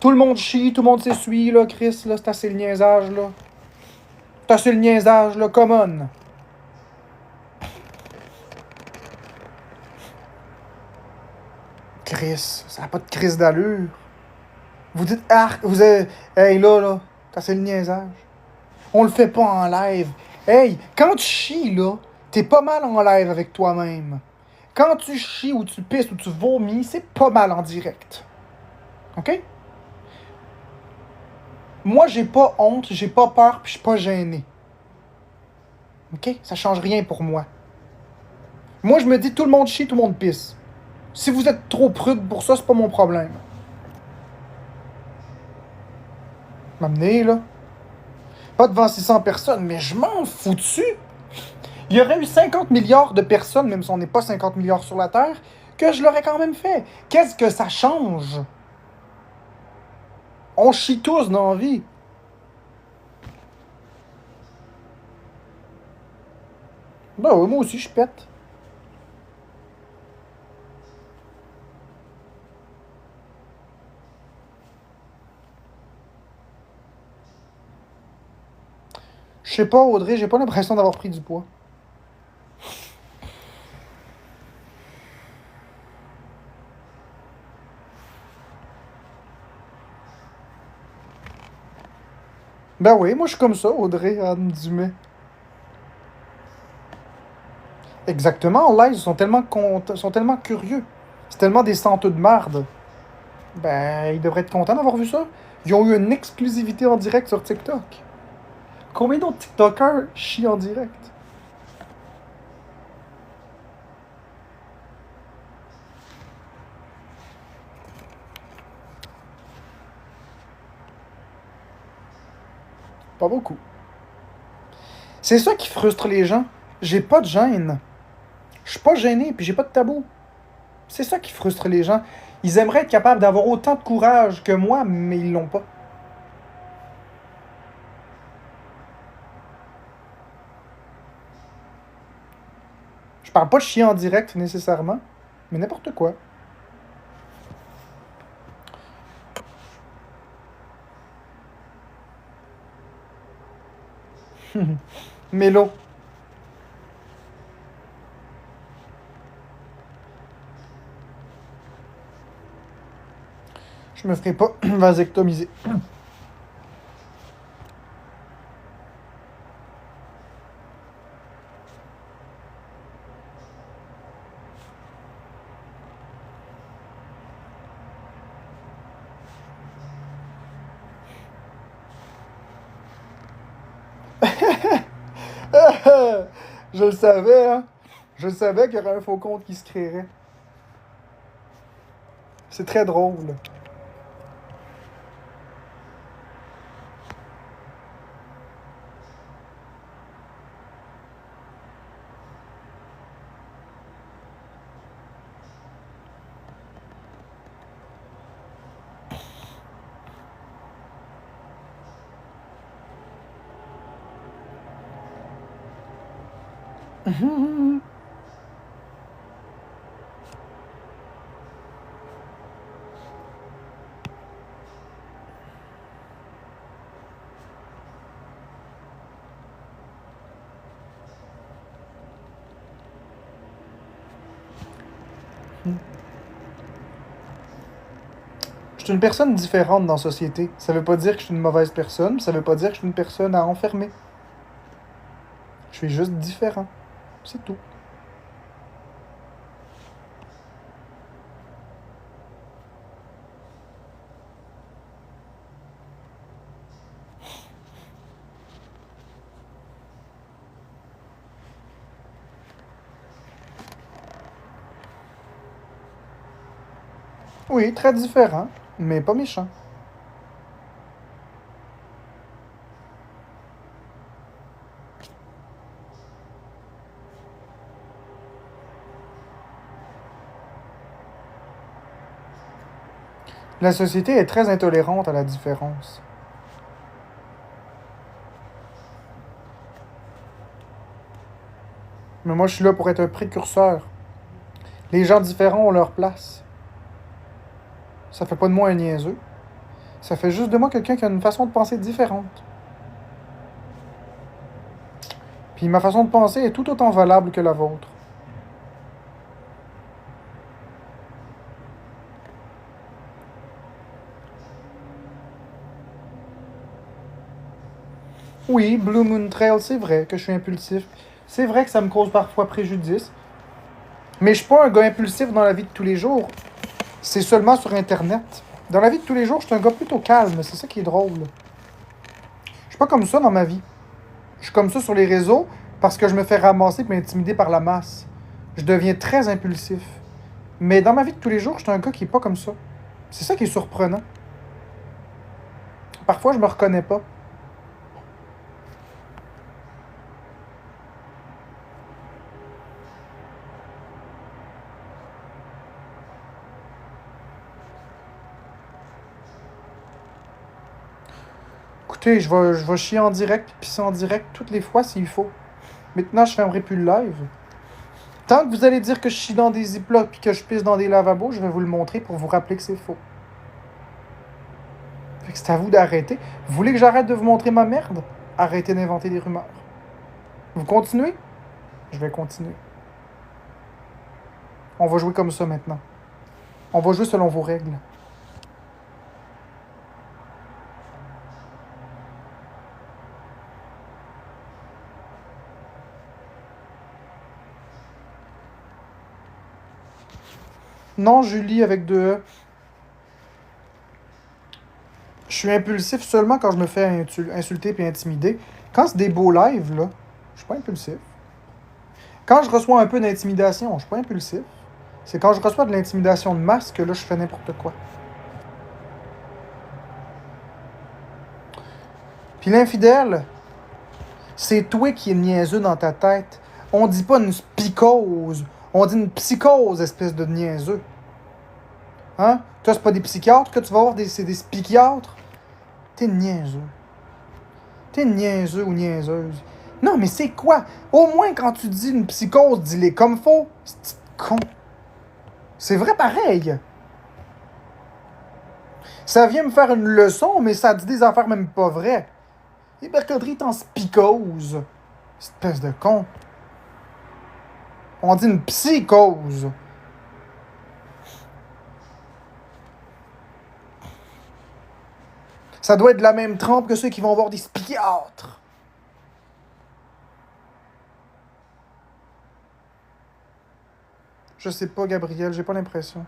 Tout le monde chie, tout le monde s'essuie, là, Chris, là. C'est assez le niaisage, là. C'est assez le niaisage, là. Come on. Chris, ça n'a pas de crise d'allure. Vous dites, arc, vous êtes. Hey, là, c'est assez le niaisage. On le fait pas en live. Hey, quand tu chies, là, t'es pas mal en live avec toi-même. Quand tu chies ou tu pisses ou tu vomis, c'est pas mal en direct. OK? Moi, j'ai pas honte, j'ai pas peur, puis je suis pas gêné. OK? Ça change rien pour moi. Moi, je me dis, tout le monde chie, tout le monde pisse. Si vous êtes trop prude pour ça, c'est pas mon problème. M'amener, là. Pas devant 600 personnes, mais je m'en fous-tu. Il y aurait eu 50 milliards de personnes, même si on n'est pas 50 milliards sur la Terre, que je l'aurais quand même fait. Qu'est-ce que ça change? On chie tous dans la vie. Ben oui, moi aussi, je pète. Je sais pas, Audrey, j'ai pas l'impression d'avoir pris du poids. Ben oui, moi je suis comme ça, Audrey, Anne Dumais. Exactement, en live, ils sont tellement curieux. C'est tellement des senteux de marde. Ben, ils devraient être contents d'avoir vu ça. Ils ont eu une exclusivité en direct sur TikTok. Combien d'autres TikTokers chient en direct? Pas beaucoup. C'est ça qui frustre les gens. J'ai pas de gêne. Je suis pas gêné, puis j'ai pas de tabou. C'est ça qui frustre les gens. Ils aimeraient être capables d'avoir autant de courage que moi, mais ils l'ont pas. Je parle pas de chier en direct nécessairement, mais n'importe quoi. Mélo. Je me ferai pas vasectomiser. Je le savais, hein. Je le savais qu'il y aurait un faux compte qui se créerait. C'est très drôle. Je suis une personne différente dans la société. Ça veut pas dire que je suis une mauvaise personne, ça veut pas dire que je suis une personne à enfermer. Je suis juste différent. C'est tout. Oui, très différent, mais pas méchant. La société est très intolérante à la différence. Mais moi, je suis là pour être un précurseur. Les gens différents ont leur place. Ça fait pas de moi un niaiseux. Ça fait juste de moi quelqu'un qui a une façon de penser différente. Puis ma façon de penser est tout autant valable que la vôtre. Oui, Blue Moon Trail, c'est vrai que je suis impulsif. C'est vrai que ça me cause parfois préjudice. Mais je suis pas un gars impulsif dans la vie de tous les jours. C'est seulement sur Internet. Dans la vie de tous les jours, je suis un gars plutôt calme. C'est ça qui est drôle. Je suis pas comme ça dans ma vie. Je suis comme ça sur les réseaux parce que je me fais ramasser et m'intimider par la masse. Je deviens très impulsif. Mais dans ma vie de tous les jours, je suis un gars qui est pas comme ça. C'est ça qui est surprenant. Parfois, je me reconnais pas. Écoutez, je vais chier en direct puis pisser en direct toutes les fois s'il faut. Maintenant, je fermerai plus le live. Tant que vous allez dire que je chie dans des ziplocs puis que je pisse dans des lavabos, je vais vous le montrer pour vous rappeler que c'est faux. Fait que c'est à vous d'arrêter. Vous voulez que j'arrête de vous montrer ma merde? Arrêtez d'inventer des rumeurs. Vous continuez? Je vais continuer. On va jouer comme ça maintenant. On va jouer selon vos règles. Non, Julie avec deux E. Je suis impulsif seulement quand je me fais insulter et intimider. Quand c'est des beaux lives, là, je suis pas impulsif. Quand je reçois un peu d'intimidation, je suis pas impulsif. C'est quand je reçois de l'intimidation de masse que là, je fais n'importe quoi. Puis l'infidèle, c'est toi qui es niaiseux dans ta tête. On dit pas une spicose. On dit une psychose, espèce de niaiseux. Hein? Toi, c'est pas des psychiatres que tu vas voir, c'est des spikiatres. T'es niaiseux. T'es niaiseux ou niaiseuse. Non, mais c'est quoi? Au moins, quand tu dis une psychose, dis-les comme faux. C'est con. C'est vrai pareil. Ça vient me faire une leçon, mais ça dit des affaires même pas vraies. Les mercaderies est en spicose. Espèce de con. On dit une psychose. Ça doit être de la même trempe que ceux qui vont voir des psychiatres. Je sais pas, Gabriel, j'ai pas l'impression.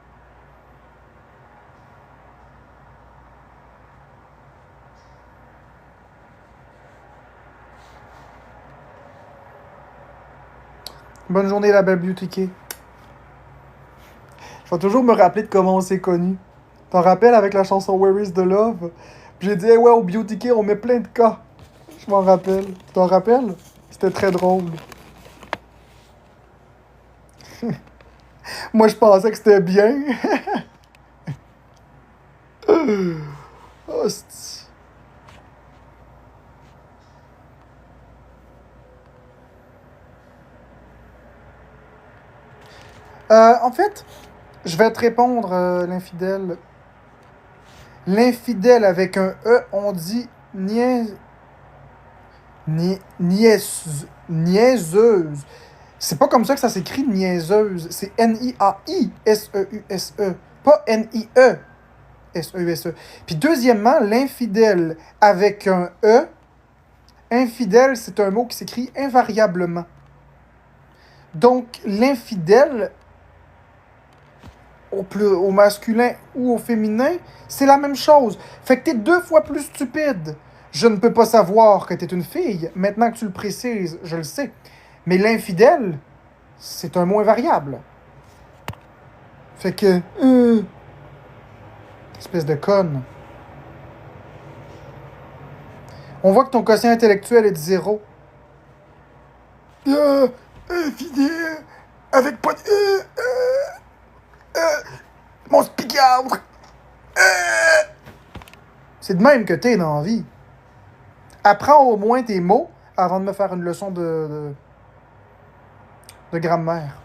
Bonne journée, la belle Beauty Kay. Je vais toujours me rappeler de comment on s'est connus. T'en rappelles avec la chanson Where is the Love? Puis j'ai dit, hey, ouais, au Beauty Kay, on met plein de cas. Je m'en rappelle. Tu t'en rappelles? C'était très drôle. Moi, je pensais que c'était bien. Oh, en fait, je vais te répondre, l'infidèle. L'infidèle avec un E, on dit niaiseuse. C'est pas comme ça que ça s'écrit niaiseuse. C'est Niaiseuse. Pas Nieseuse. Puis deuxièmement, l'infidèle avec un E. Infidèle, c'est un mot qui s'écrit invariablement. Donc, l'infidèle, au masculin ou au féminin, c'est la même chose. Fait que t'es deux fois plus stupide. Je ne peux pas savoir que t'es une fille. Maintenant que tu le précises, je le sais. Mais l'infidèle, c'est un mot invariable. Fait que... Espèce de conne. On voit que ton quotient intellectuel est de 0. Infidèle, avec pas de... mon spicardre. C'est de même que t'es dans la vie. Apprends au moins tes mots avant de me faire une leçon de grammaire.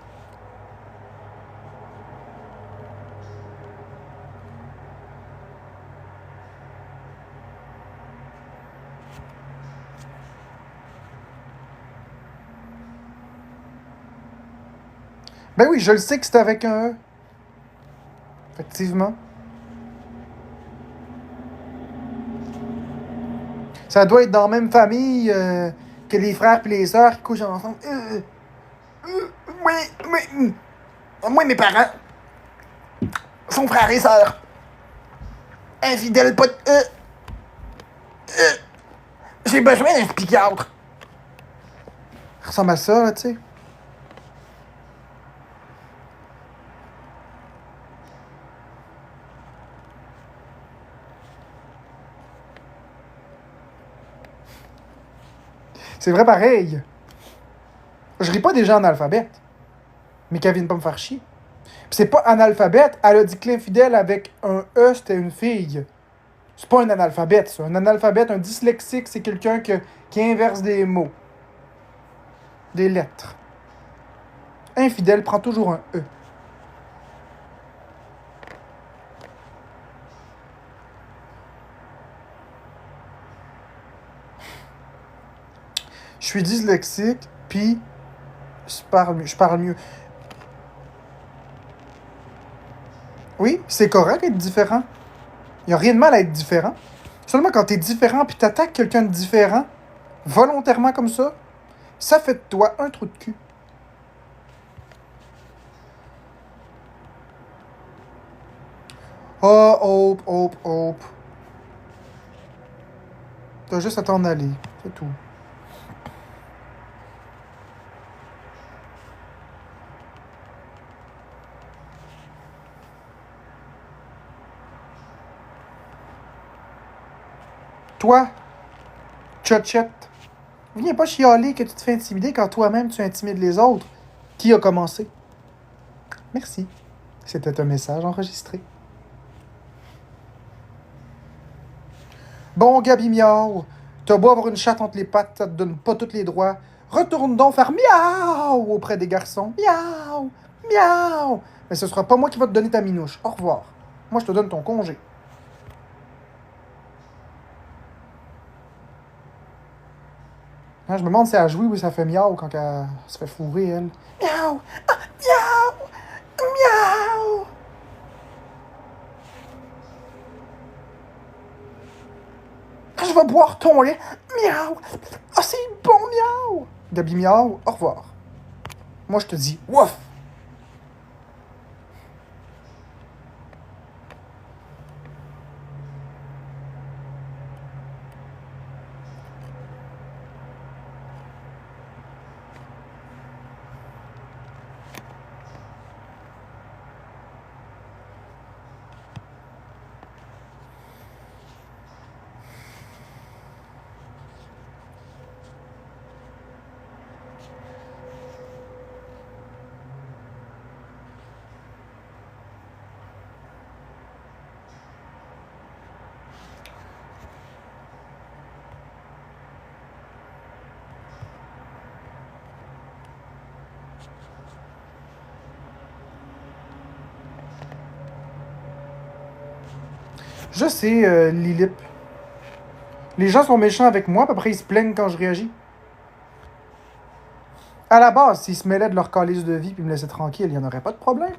Ben oui, je le sais que c'est avec un E. Effectivement. Ça doit être dans la même famille que les frères et les sœurs qui couchent ensemble. Moi, mes parents sont frères et sœurs. Infidèles, pas de... j'ai besoin d'un psychiatre. Ça ressemble à ça, là, tu sais. C'est vrai pareil. Je ris pas des gens analphabètes. Mais qu'elle vienne pas me faire chier. Puis c'est pas analphabète, elle a dit que l'infidèle avec un E, c'était une fille. C'est pas un analphabète, ça. Un analphabète, un dyslexique, c'est quelqu'un qui inverse des mots. Des lettres. Infidèle prend toujours un E. Je suis dyslexique, puis je parle mieux. Oui, c'est correct d'être différent. Il n'y a rien de mal à être différent. Seulement quand t'es différent puis t'attaques quelqu'un de différent, volontairement comme ça fait de toi un trou de cul. Oh, Hope, Hope, Hope. T'as juste à t'en aller, c'est tout. Toi, Tchotchette, viens pas chialer que tu te fais intimider quand toi-même tu intimides les autres. Qui a commencé? Merci. C'était un message enregistré. Bon, Gabi Miao, t'as beau avoir une chatte entre les pattes, ça te donne pas tous les droits. Retourne donc faire miaou auprès des garçons. Miaou, miaou. Mais ce sera pas moi qui va te donner ta minouche. Au revoir. Moi, je te donne ton congé. Hein, je me demande si elle jouit ou si ça fait miaou quand elle se fait fourrer, elle. Miaou, ah, miaou, miaou. Je vais boire ton lait. Miaou. Ah, c'est bon, miaou. Gabi miaou, au revoir. Moi, je te dis, wouf. Je sais, Lilip. Les gens sont méchants avec moi, puis après ils se plaignent quand je réagis. À la base, s'ils se mêlaient de leur calice de vie puis me laissaient tranquille, il n'y en aurait pas de problème.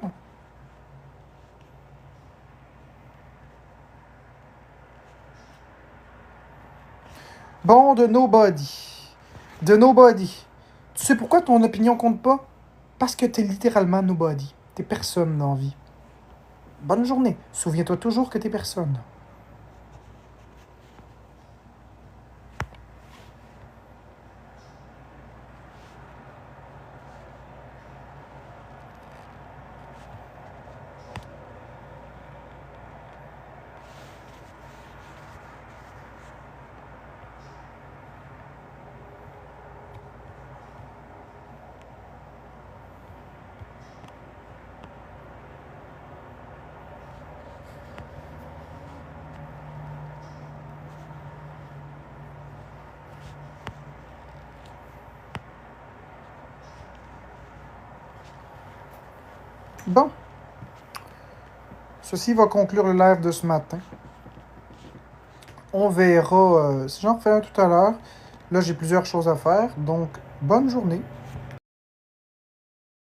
Bon, de nobody. De nobody. Tu sais pourquoi ton opinion compte pas? Parce que t'es littéralement nobody. T'es personne dans la vie. Bonne journée. Souviens-toi toujours que t'es personne. Bon. Ceci va conclure le live de ce matin. On verra si j'en refais un tout à l'heure. Là, j'ai plusieurs choses à faire. Donc, bonne journée.